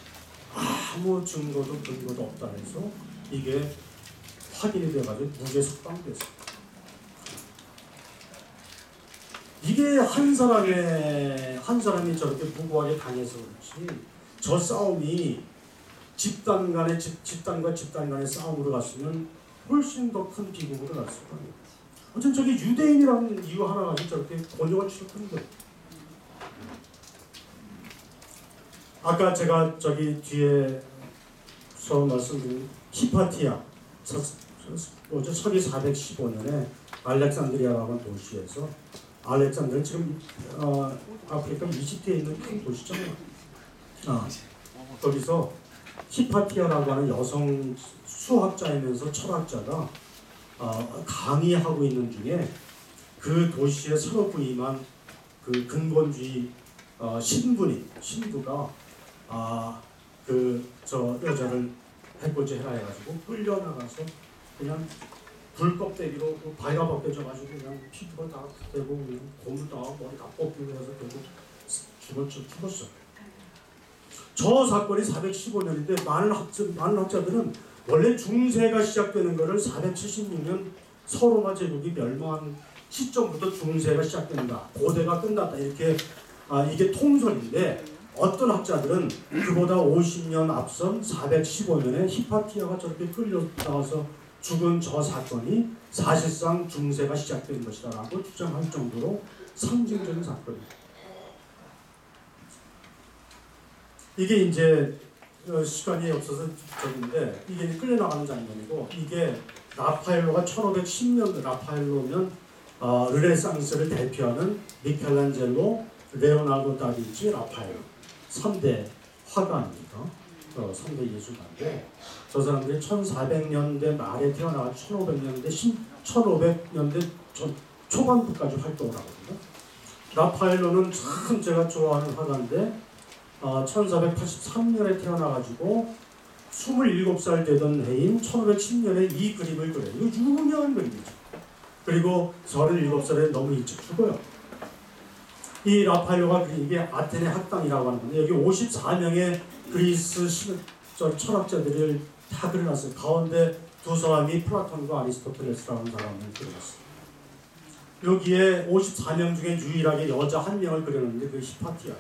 아무 증거도 근거도 없다 해서 이게 확인이 돼가지고 무죄 석방됐어요. 이게 한 사람이 저렇게 무고하게 당해서 그렇지, 저 싸움이 집단과 집단 간의 싸움으로 갔으면 훨씬 더 큰 비극으로 갔을 거예요. 어쨌든 저기 유대인이라는 이유 하나 가지고 저렇게 권력을 취급하는 거예요. 아까 제가 저기 뒤에서 말씀드린 히파티아, 서기 415년에 알렉산드리아라는 도시에서, 알렉산드리아 지금 아프리카 이집트에 있는 큰 도시잖아요. 거기서 히파티아라고 하는 여성 수학자이면서 철학자가 강의하고 있는 중에 그 도시에 새로 부임한 그 근본주의 신부가 저 여자를 해코지해라 해가지고 끌려나가서 그냥 불껍데기로 발가 벗겨져가지고 그냥 피부가 다 되고 그냥 고물 다 머리 다 뽑히고 해서 결국 죽었어. 저 사건이 415년인데 많은 학자들은 원래 중세가 시작되는 것을 476년 서로마 제국이 멸망한 시점부터 중세가 시작된다, 고대가 끝났다, 이렇게 이게 통설인데, 어떤 학자들은 그보다 50년 앞선 415년에 히파티아가 저렇게 끌려나와서 죽은 저 사건이 사실상 중세가 시작된 것이다라고 주장할 정도로 상징적인 사건입니다. 이게 이제 시간이 없어서 저긴데, 이게 끌려나가는 장면이고, 이게 라파엘로가 1510년, 라파엘로면 르네상스를 대표하는 미켈란젤로, 레오나르도 다빈치, 라파엘로 3대 화가입니다. 3대 예술가인데, 저 사람들이 1400년대 말에 태어나서 1500년대 초반부까지 활동을 하거든요. 라파엘로는 참 제가 좋아하는 화가인데 1483년에 태어나가지고 27살 되던 해인 1510년에 이 그림을 그려요. 이거 유명한 그림이죠. 그리고 37살에 너무 일찍 죽어요. 이 라파엘로가 그린 이게 아테네 학당이라고 하는 건데, 여기 54명의 그리스 철학자들을 다 그려놨어요. 가운데 두 사람이 플라톤과 아리스토텔레스라는 사람을 그려놨어요. 여기에 54명 중에 유일하게 여자 한 명을 그려놨는데 그 히파티아.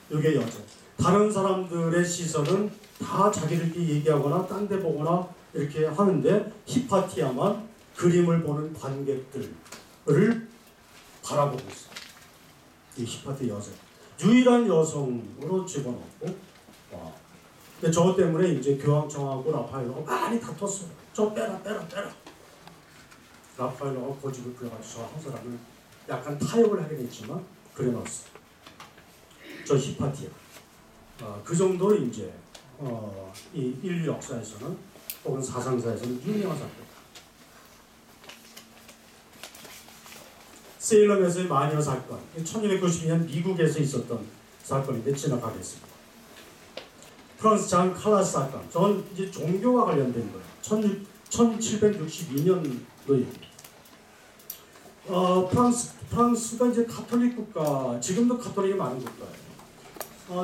이게 여자. 다른 사람들의 시선은 다 자기들끼리 얘기하거나 딴 데 보거나 이렇게 하는데, 히파티아만 그림을 보는 관객들을 바라보고 있어요. 이 히파티아 여자. 유일한 여성으로 집어넣고, 근데 저 때문에 이제 교황청하고 라파엘로가 많이 다퉜어요. 저 빼라. 라파엘로가 고집을 부려가지고 저 한 사람을 약간 타협을 하긴 했지만 그려놨어요. 저 히파티아. 그 정도로 이제 이 인류 역사에서는 혹은 사상사에서는 유명한 사건. 세일럼에서의 마녀 사건. 1292년 미국에서 있었던 사건인데 지나가겠습니다. 프랑스 장 칼라스 사건. 저는 이제 종교와 관련된 거예요. 1762년도입니다. 프랑스가 이제 가톨릭 국가, 지금도 가톨릭이 많은 국가예요.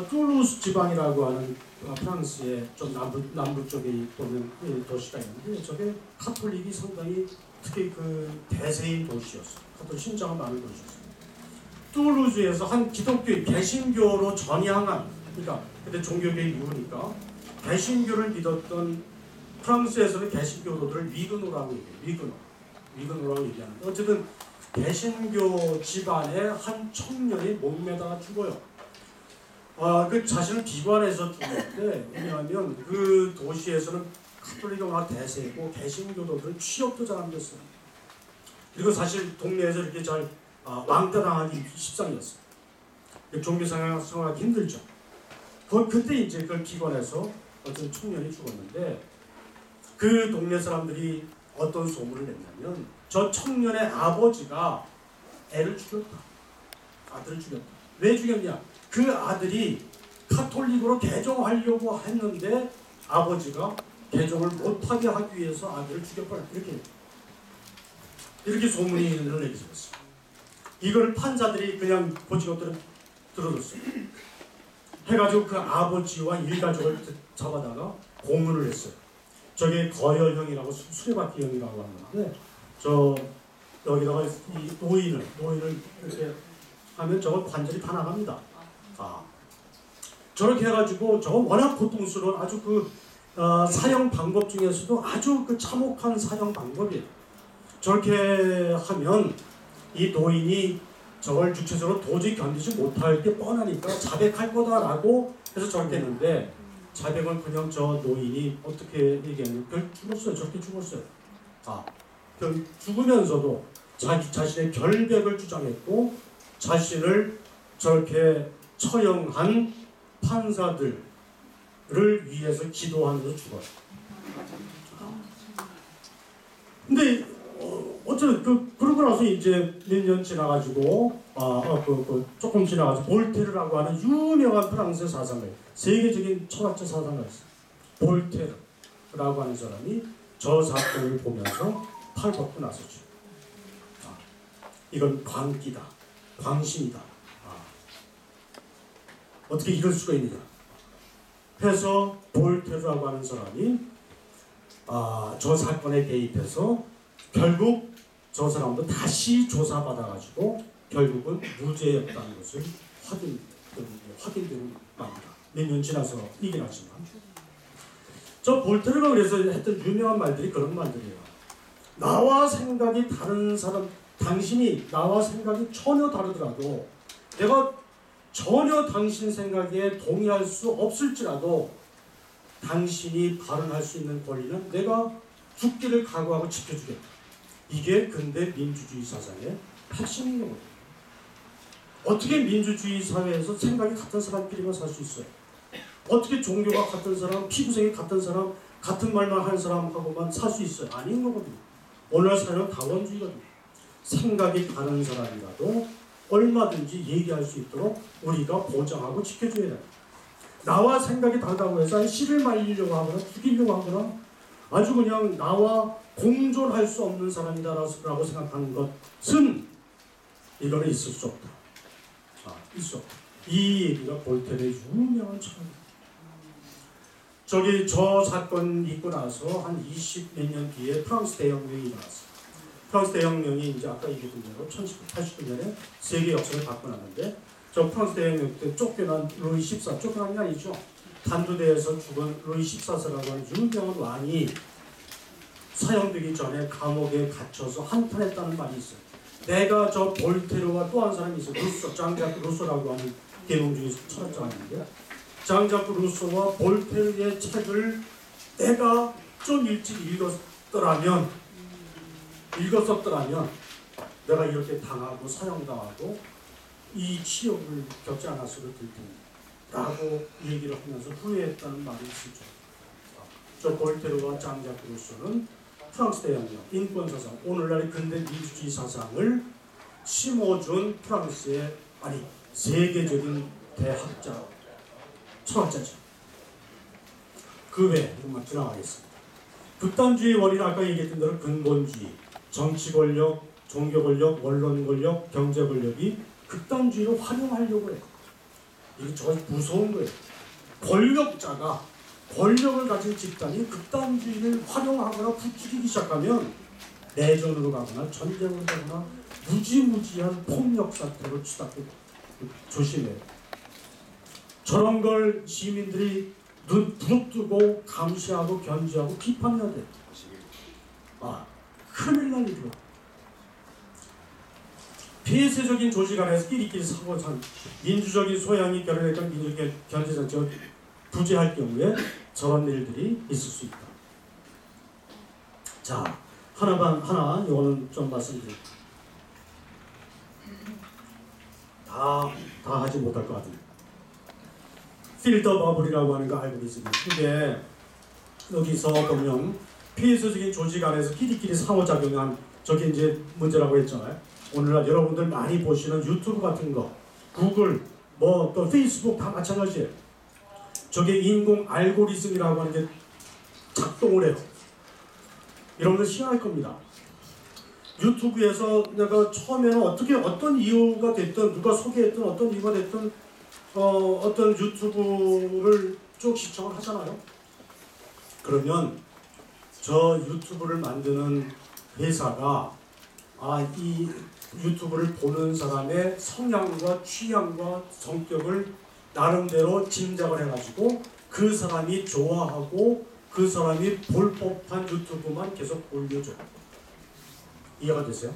툴루스 지방이라고 하는 프랑스의 좀 남부 쪽에 보면 도시가 있는데, 저게 가톨릭이 상당히 특히 그 대세인 도시였어요. 가톨릭 신자가 많은 도시였어요. 툴루즈에서 한 기독교 개신교로 전향한, 그러니까 그때 종교개혁 이후니까 개신교를 믿었던, 프랑스에서는 개신교도들을 위그노라고 얘기해요. 위그노라고 얘기하는데, 어쨌든 개신교 집안의 한 청년이 목매다가 죽어요. 그 자신을 비관해서 죽었는데, 왜냐하면 그 도시에서는 가톨릭이 워낙 대세고 개신교도들은 취업도 잘 안 됐어요. 그리고 사실 동네에서 이렇게 잘 왕따당하기 십상이었어요. 종교 생활하기 힘들죠. 그때 이제 그걸 비관해서 어떤 청년이 죽었는데, 그 동네 사람들이 어떤 소문을 냈냐면, 저 청년의 아버지가 애를 죽였다. 아들을 죽였다. 왜 죽였냐? 그 아들이 카톨릭으로 개종하려고 했는데 아버지가 개종을 못하게 하기 위해서 아들을 죽여버렸다. 이렇게. 이렇게 소문이 내게 됐어요. 이걸 판사들이 그냥 고치고들은 들어줬어요. 해가지고 그 아버지와 일가족을 잡아다가 고문을 했어요. 저게 거열형이라고 수레바퀴 형이라고 하는데 저 여기다가 이 노인을 이렇게 하면 저거 관절이 다 나갑니다. 저렇게 해가지고 저거 워낙 고통스러운 아주 그 사형 방법 중에서도 아주 그 참혹한 사형 방법이에요. 저렇게 하면 이 노인이 저걸 육체적으로 도저히 견디지 못할 게 뻔하니까 자백할 거다라고 해서 저렇게 했는데 자백을 그냥 저 노인이 어떻게 얘기했냐면 죽었어요. 저렇게 죽었어요. 죽으면서도 자신의 결백을 주장했고 자신을 저렇게 처형한 판사들을 위해서 기도하면서 죽어요. 근데 그러고 나서 이제 몇 년 지나가지고 조금 지나가서 볼테르라고 하는 유명한 프랑스 사상가예요. 세계적인 철학자 사상가였어요. 볼테르라고 하는 사람이 저 사건을 보면서 팔 벗고 나서죠. 이건 광기다, 광신이다. 어떻게 이럴 수가 있느냐 해서 볼테르라고 하는 사람이 저 사건에 개입해서 결국 저 사람도 다시 조사받아가지고 결국은 무죄였다는 것을 확인되는 겁니다. 몇 년 지나서 이긴 하지만 저 볼테르가 그래서 했던 유명한 말들이 그런 말들이에요. 나와 생각이 다른 사람, 당신이 나와 생각이 전혀 다르더라도 내가 전혀 당신 생각에 동의할 수 없을지라도 당신이 발언할 수 있는 권리는 내가 죽기를 각오하고 지켜주겠다. 이게 근대 민주주의 사상의 핵심인 거거든요. 어떻게 민주주의 사회에서 생각이 같은 사람끼리만 살 수 있어요? 어떻게 종교가 같은 사람, 피부색이 같은 사람, 같은 말만 하는 사람하고만 살 수 있어요? 아닌 거거든요. 오늘날 사회는 다원주의거든요. 생각이 다른 사람이라도 얼마든지 얘기할 수 있도록 우리가 보장하고 지켜줘야 돼요. 나와 생각이 다르다고 해서 씨를 말리려고 하거나 죽이려고 하거나 아주 그냥 나와 공존할 수 없는 사람이다라고 생각하는 것은 이거는 있을 수 없다. 있을 수 없다. 이 얘기가 볼테르의 유명한 철학입니다. 저 사건 있고 나서 한 20 몇 년 뒤에 프랑스 대혁명이 일어났어요. 프랑스 대혁명이 이제 아까 얘기했던 대로 1789년에 세계 역사를 바꿔놨는데 저 프랑스 대혁명 때 쫓겨난 루이 14, 쫓겨난 게 아니죠. 단두대에서 죽은 루이 14세라고 하는 유명한 왕이 사형되기 전에 감옥에 갇혀서 한탄했다는 말이 있어요. 내가 저 볼테르와 또 한 사람이 있어요. 루소, 장자크 루소라고 하는 계몽 중에 철학자가 있는데 장자크 루소와 볼테르의 책을 내가 좀 일찍 읽었더라면 내가 이렇게 당하고 사형당하고 이 치욕을 겪지 않았어도 될 텐데 라고 얘기를 하면서 후회했다는 말이 있었죠. 저 볼테르와 장자크 루소는 프랑스 대혁명, 인권사상, 오늘날의 근대 민주주의 사상을 심어준 프랑스의 세계적인 대학자, 철학자죠. 그 외에 이것만 지나가겠습니다. 극단주의 원인은 아까 얘기했던 대로 근본주의, 정치 권력, 종교 권력, 언론 권력, 경제 권력이 극단주의로 활용하려고 해요. 이게 정말 무서운 거예요. 권력자가 권력을 가진 집단이 극단주의를 활용하거나 부추기기 시작하면 내전으로 가거나 전쟁으로 가거나 무지무지한 폭력 사태로 치닫고 조심해요. 저런 걸 시민들이 눈 부릅뜨고 감시하고 견지하고 비판해야 돼요. 큰일 날 일이요. 폐쇄적인 조직 안에서 끼리끼리 사고 산 민주적인 소양이 결여했던 민주적인 견제정책을 부재할 경우에 저런 일들이 있을 수 있다. 자, 하나 이거는 좀 말씀드릴게요. 다 하지 못할 것 같은데. 필터 버블이라고 하는 거 알고 계십니까? 그게 여기서 보면 폐쇄적인 조직 안에서 끼리끼리 상호작용한 저게 이제 문제라고 했잖아요. 오늘날 여러분들 많이 보시는 유튜브 같은 거, 구글, 또 페이스북 다 마찬가지예요. 저게 인공 알고리즘이라고 하는 게 작동을 해요. 여러분들 희한할 겁니다. 유튜브에서 내가 처음에는 어떤 이유가 됐든 누가 소개했든 어떤 이유가 됐든 어떤 유튜브를 쭉 시청을 하잖아요. 그러면 저 유튜브를 만드는 회사가 이 유튜브를 보는 사람의 성향과 취향과 성격을 나름대로 짐작을 해가지고 그 사람이 좋아하고 그 사람이 볼 법한 유튜브만 계속 올려줘요. 이해가 되세요?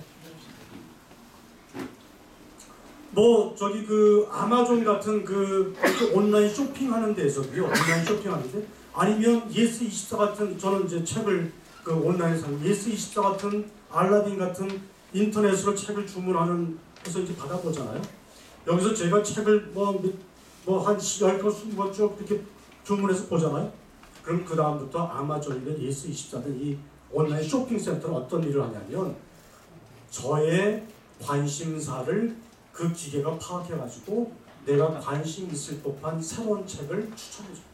뭐 저기 그 아마존 같은 그 온라인 쇼핑하는 데서도요. 온라인 쇼핑하는데 아니면 예스24 같은 저는 이제 책을 그 온라인 상 예스24 같은 알라딘 같은 인터넷으로 책을 주문하는 해서 이제 받아보잖아요. 여기서 제가 책을 한 10권, 20권 쭉 이렇게 주문해서 보잖아요. 그럼 그 다음부터 아마존이든 예스24든 이 온라인 쇼핑 센터는 어떤 일을 하냐면 저의 관심사를 그 기계가 파악해가지고 내가 관심 있을 법한 새로운 책을 추천해줘요.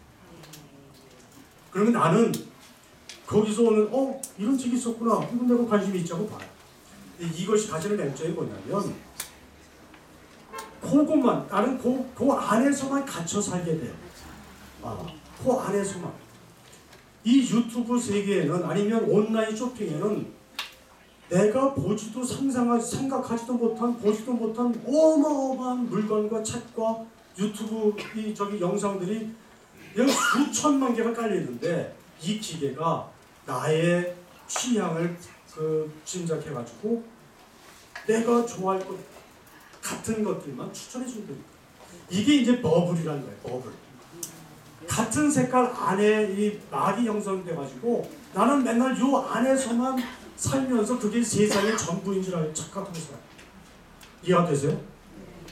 그러면 나는 거기서 오는 이런 책이 있었구나. 이건 내가 관심이 있자고 봐요. 이것이 가지는 맹점이 뭐냐면 그것만 나는 그 안에서만 갇혀 살게 돼요. 그 안에서만. 이 유튜브 세계에는 아니면 온라인 쇼핑에는 내가 보지도 생각하지도 못한 보지도 못한 어마어마한 물건과 책과 유튜브 저기 영상들이 약 수천만 개가 깔려 있는데 이 기계가 나의 취향을 짐작해가지고 내가 좋아할 것 같은 것들만 추천해 준다니까. 이게 이제 버블이라는 거예요. 버블. 같은 색깔 안에 이 막이 형성돼가지고 나는 맨날 요 안에서만 살면서 그게 세상의 전부인 줄 알고 착각하고 살아요. 이해가 되세요?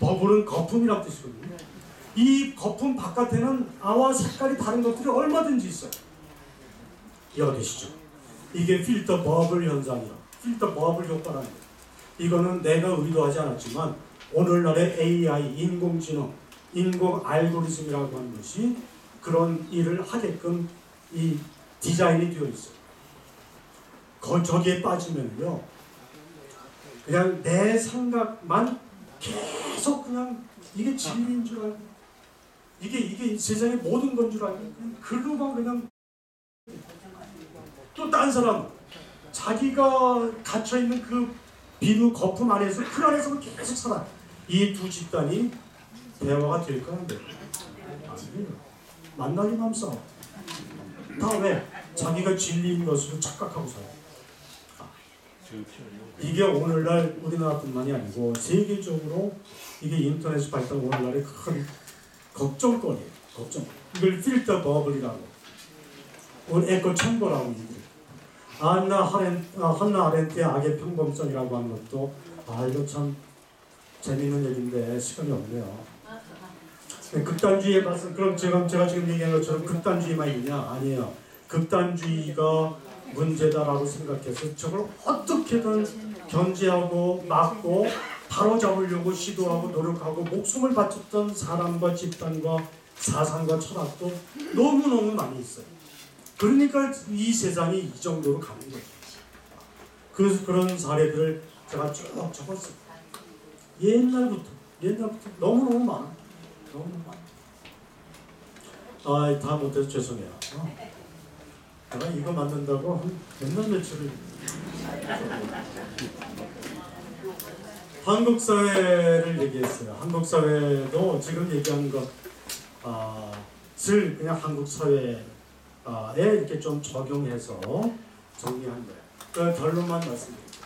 버블은 거품이란 뜻이거든요. 이 거품 바깥에는 아와 색깔이 다른 것들이 얼마든지 있어요. 이해가 되시죠? 이게 필터 버블 현상이야. 필터 버블 효과라는 거예요. 이거는 내가 의도하지 않았지만 오늘날의 AI, 인공지능, 인공 알고리즘이라고 하는 것이 그런 일을 하게끔 이 디자인이 되어 있어요. 저기에 빠지면요, 그냥 내 생각만 계속 그냥 이게 진리인 줄 알고, 이게 세상의 모든 건 줄 알고, 그냥 글로만 그냥 또 딴 사람, 자기가 갇혀있는 그 비누 거품 안에서, 그 안에서 계속 살아. 이 두 집단이 대화가 될까? 아니에요. 만나기만 싸워. 다 왜? 자기가 진리인 것으로 착각하고 살아요. 이게 오늘날 우리나라뿐만이 아니고 세계적으로 이게 인터넷 발달 오늘날의 큰 걱정거리예요. 걱정. 이걸 필터 버블이라고, 오늘 에코 챔버라고 얘기해요. 한나 아렌트의 악의 평범성이라고 하는 것도 이거 참 재미있는 얘기인데 시간이 없네요. 극단주의에 봤을 그럼 제가 지금 얘기한 것처럼 극단주의만 있냐? 아니에요. 극단주의가 문제다라고 생각해서 저걸 어떻게든 견제하고 막고 바로잡으려고 시도하고 노력하고 목숨을 바쳤던 사람과 집단과 사상과 철학도 너무너무 많이 있어요. 그러니까 이 세상이 이 정도로 가는 거예요. 그래서 그런 사례들을 제가 쭉 적었어요. 옛날부터 너무너무 많아. 너무 많아. 다 못해서 죄송해요. 내가 이거 만든다고 몇날 며칠을 한국 사회를 얘기했어요. 한국 사회도 지금 얘기한 것을 그냥 한국 사회에 이렇게 좀 적용해서 정리한 거예요. 그 결론만 말씀드릴게요.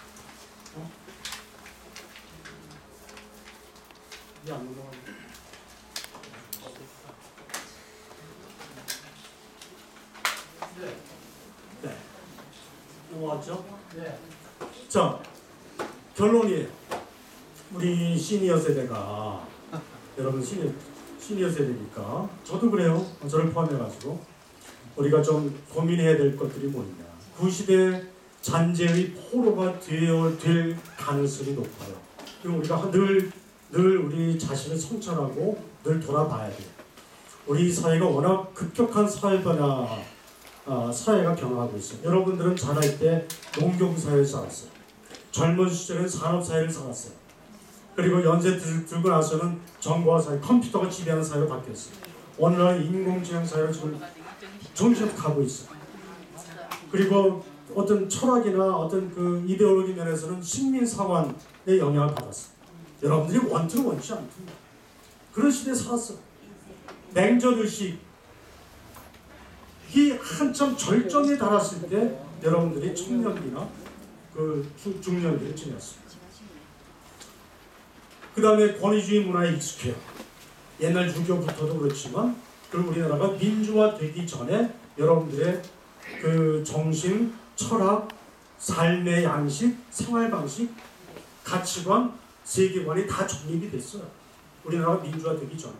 이게 안 넘어가네. 네. 넘어왔죠? 네. 자, 결론이에요. 우리 시니어 세대가, 여러분 시니어 세대니까, 저도 그래요. 저를 포함해가지고, 우리가 좀 고민해야 될 것들이 뭐냐. 구시대 잔재의 포로가 될 가능성이 높아요. 그리고 우리가 늘 우리 자신을 성찰하고 늘 돌아봐야 돼요. 우리 사회가 워낙 급격한 사회 변화, 사회가 변화하고 있어요. 여러분들은 자랄 때 농경사회에서 자랐어요. 젊은 시절엔 산업사회를 살았어요. 그리고 연세 들고 나서는 정보화 사회, 컴퓨터가 지배하는 사회로 바뀌었어요. 오늘날 인공지능 사회로 지금 정신없이 가고 있어요. 그리고 어떤 철학이나 어떤 그 이데올로기 면에서는 식민사관의 영향을 받았어요. 여러분들이 원투는 원치 않습니다. 그런 시대에 살았어요. 냉전의식이 한참 절정에 달았을 때 여러분들이 청년기나 그 중년기를 지냈습니다. 그 다음에 권위주의 문화에 익숙해요. 옛날 유교부터도 그렇지만 그리고 우리나라가 민주화 되기 전에 여러분들의 그 정신, 철학, 삶의 양식, 생활 방식, 가치관, 세계관이 다 정립이 됐어요. 우리나라가 민주화 되기 전에.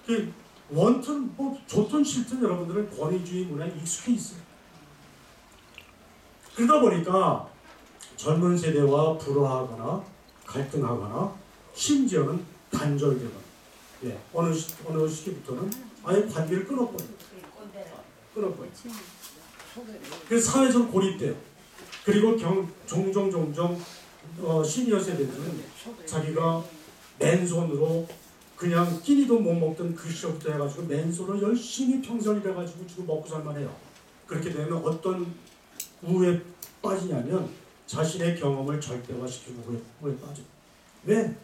그 원튼 뭐 좋든 싫든 여러분들은 권위주의 문화에 익숙해 있어요. 그러다 보니까 젊은 세대와 불화하거나 갈등하거나 심지어는 단절되거나 어느 시기부터는 아예 관계를 끊어버려요. 그래서 사회적 고립돼요. 그리고 종종 시니어 세대들은 자기가 맨손으로 그냥 끼니도 못 먹던 그 시절부터 해가지고 맨손으로 열심히 평생을 해가지고 지금 먹고 살만해요. 그렇게 되면 어떤 우에 빠지냐면 자신의 경험을 절대화시키고 우에 빠져. 왜?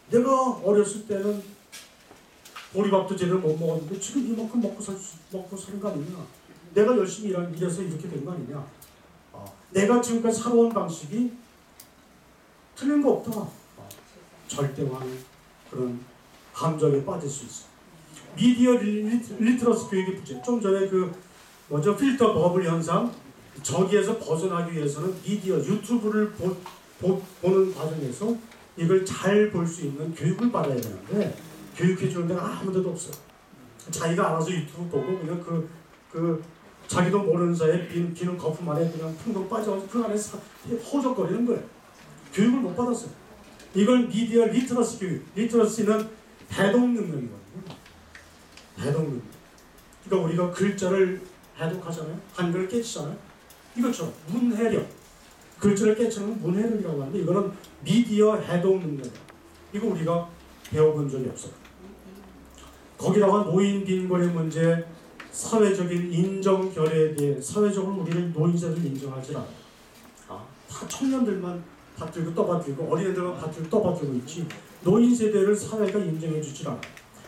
내가 어렸을 때는 보리밥도 제대로 못 먹었는데 지금 이만큼 먹고 사는 거 아니냐? 내가 열심히 일해서 이렇게 된 거 아니냐? 내가 지금까지 살아온 방식이 틀린 거 없다. 절대화하는 그런 감정에 빠질 수 있어. 미디어 리트러스 교육의 부재. 좀 전에 그 필터 버블 현상, 저기에서 벗어나기 위해서는 미디어 유튜브를 보는 과정에서 이걸 잘 볼 수 있는 교육을 받아야 되는데 교육해 주는 데가 아무 데도 없어요. 자기가 알아서 유튜브 보고 그냥 그 자기도 모르는 사이에 비는 거품 안에 그냥 풍덩 빠져서 그 안에서 허적거리는 거예요. 교육을 못 받았어요. 이걸 미디어 리트러스 교육. 리트러스는 해독 능력이거든요. 해독 능력. 그러니까 우리가 글자를 해독하잖아요. 한글을 깨치잖아요. 이것처럼 문해력. 글자를 깨치는 문해력이라고 하는데 이거는 미디어 해독 능력이에요. 이거 우리가 배워본 적이 없어요. 거기다가 노인 빈곤의 문제, 사회적인 인정 결여에 대해 사회적으로 우리를 노인세를 인정하지 않아요. 다 청년들만 받들고 떠받들고 어린애들만 받들고 떠받들고 있지 노인 세대를 사회가 인정해 주질 않아요.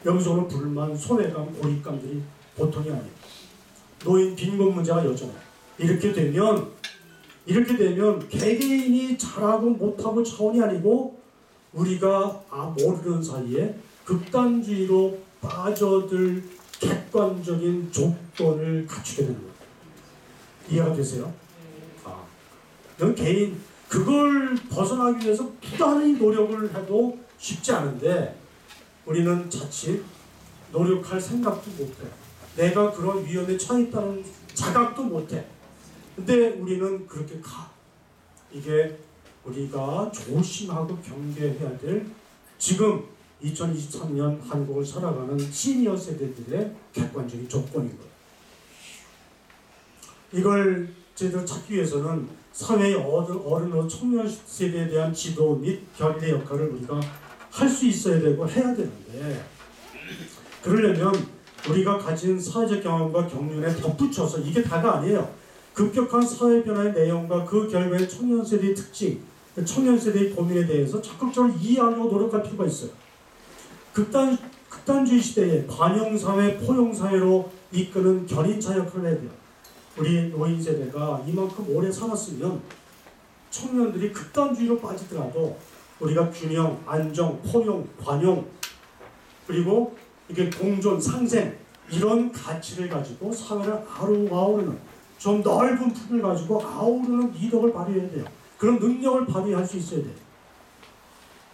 여기서 오는 불만, 소외감, 고립감들이 보통이 아니에요. 노인 빈곤 문제가 여전해요. 이렇게 되면 개개인이 잘하고 못하고 차원이 아니고 우리가 모르는 사이에 극단주의로 빠져들 객관적인 조건을 갖추게 되는 거예요. 이해가 되세요? 넌 개인 그걸 벗어나기 위해서 부단히 노력을 해도 쉽지 않은데 우리는 자칫 노력할 생각도 못해. 내가 그런 위험에 처해 있다는 자각도 못해. 근데 우리는 그렇게 가. 이게 우리가 조심하고 경계해야 될 지금 2023년 한국을 살아가는 시니어 세대들의 객관적인 조건인 거예요. 이걸 제대로 찾기 위해서는 사회의 어른으로 청년 세대에 대한 지도 및 결의 역할을 우리가 할 수 있어야 되고 해야 되는데 그러려면 우리가 가진 사회적 경험과 경륜에 덧붙여서 이게 다가 아니에요. 급격한 사회 변화의 내용과 그 결과의 청년 세대의 특징, 청년 세대의 고민에 대해서 적극적으로 이해하려고 노력할 필요가 있어요. 극단주의 시대에 관용사회, 포용사회로 이끄는 견인차 역할을 해야 돼요. 우리 노인 세대가 이만큼 오래 살았으면 청년들이 극단주의로 빠지더라도 우리가 균형, 안정, 포용, 관용 그리고 이게 공존, 상생 이런 가치를 가지고 사회를 아우르는 좀 넓은 품을 가지고 아우르는 미덕을 발휘해야 돼요. 그런 능력을 발휘할 수 있어야 돼요.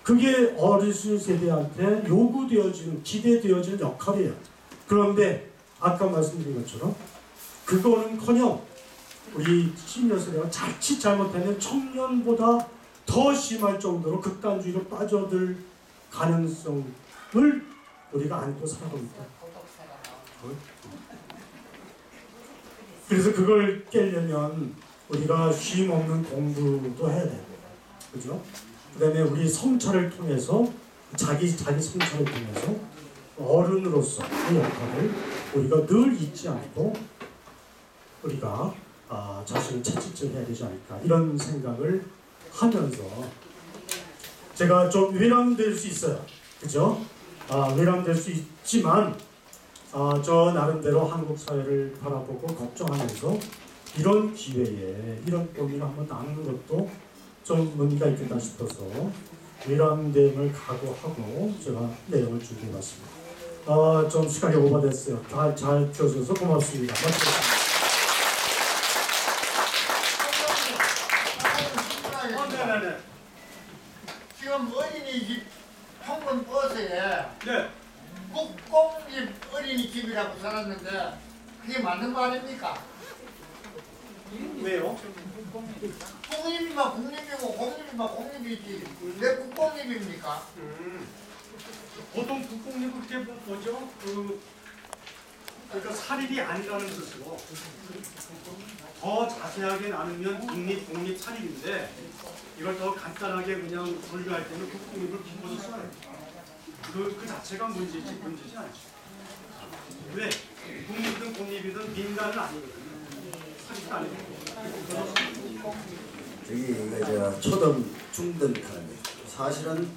그게 어린 세대한테 요구되어지는, 기대되어지는 역할이에요. 그런데 아까 말씀드린 것처럼 그거는커녕 우리 시니어 세대가 자칫 잘못하면 청년보다 더 심할 정도로 극단주의로 빠져들 가능성을 우리가 안고 살아가고 있다. 그래서 그걸 깨려면 우리가 쉼 없는 공부도 해야 되고 그죠? 그다음에 우리 성찰을 통해서 자기 성찰을 통해서 어른으로서 그 역할을 우리가 늘 잊지 않고 우리가 자신을 채찍질해야 되지 않을까 이런 생각을 하면서 제가 좀 외람될 수 있어요. 그죠? 외람될 수 있지만 저 나름대로 한국 사회를 바라보고 걱정하면서 이런 기회에 이런 고민을 한번 나누는 것도 좀 의미가 있겠다 싶어서 외람됨을 각오하고 제가 내용을 준비해봤습니다. 좀 시간이 오버됐어요. 잘 들어줘서 고맙습니다. 마치겠습니다. 네네네. 지금 어린이집 평범 버스에 네. 국공립 어린이집이라고 써놨는데 그게 맞는 말입니까? 왜요? 공립이면 공립이고 공립이면 공립이지 왜 국공립입니까? 보통 국공립은 그게 뭐죠? 그러니까 사립이 아니라는 뜻으로 더 자세하게 나누면 국립, 공립, 사립인데 이걸 더 간단하게 그냥 분류할 때는 국공립을 기본으로 써요. 그 자체가 문제지 않죠. 왜? 국립이든 공립이든 민간은 아니거든요. 사립도 아니거든요. 저기 초등, 중등 사람이에요. 사실은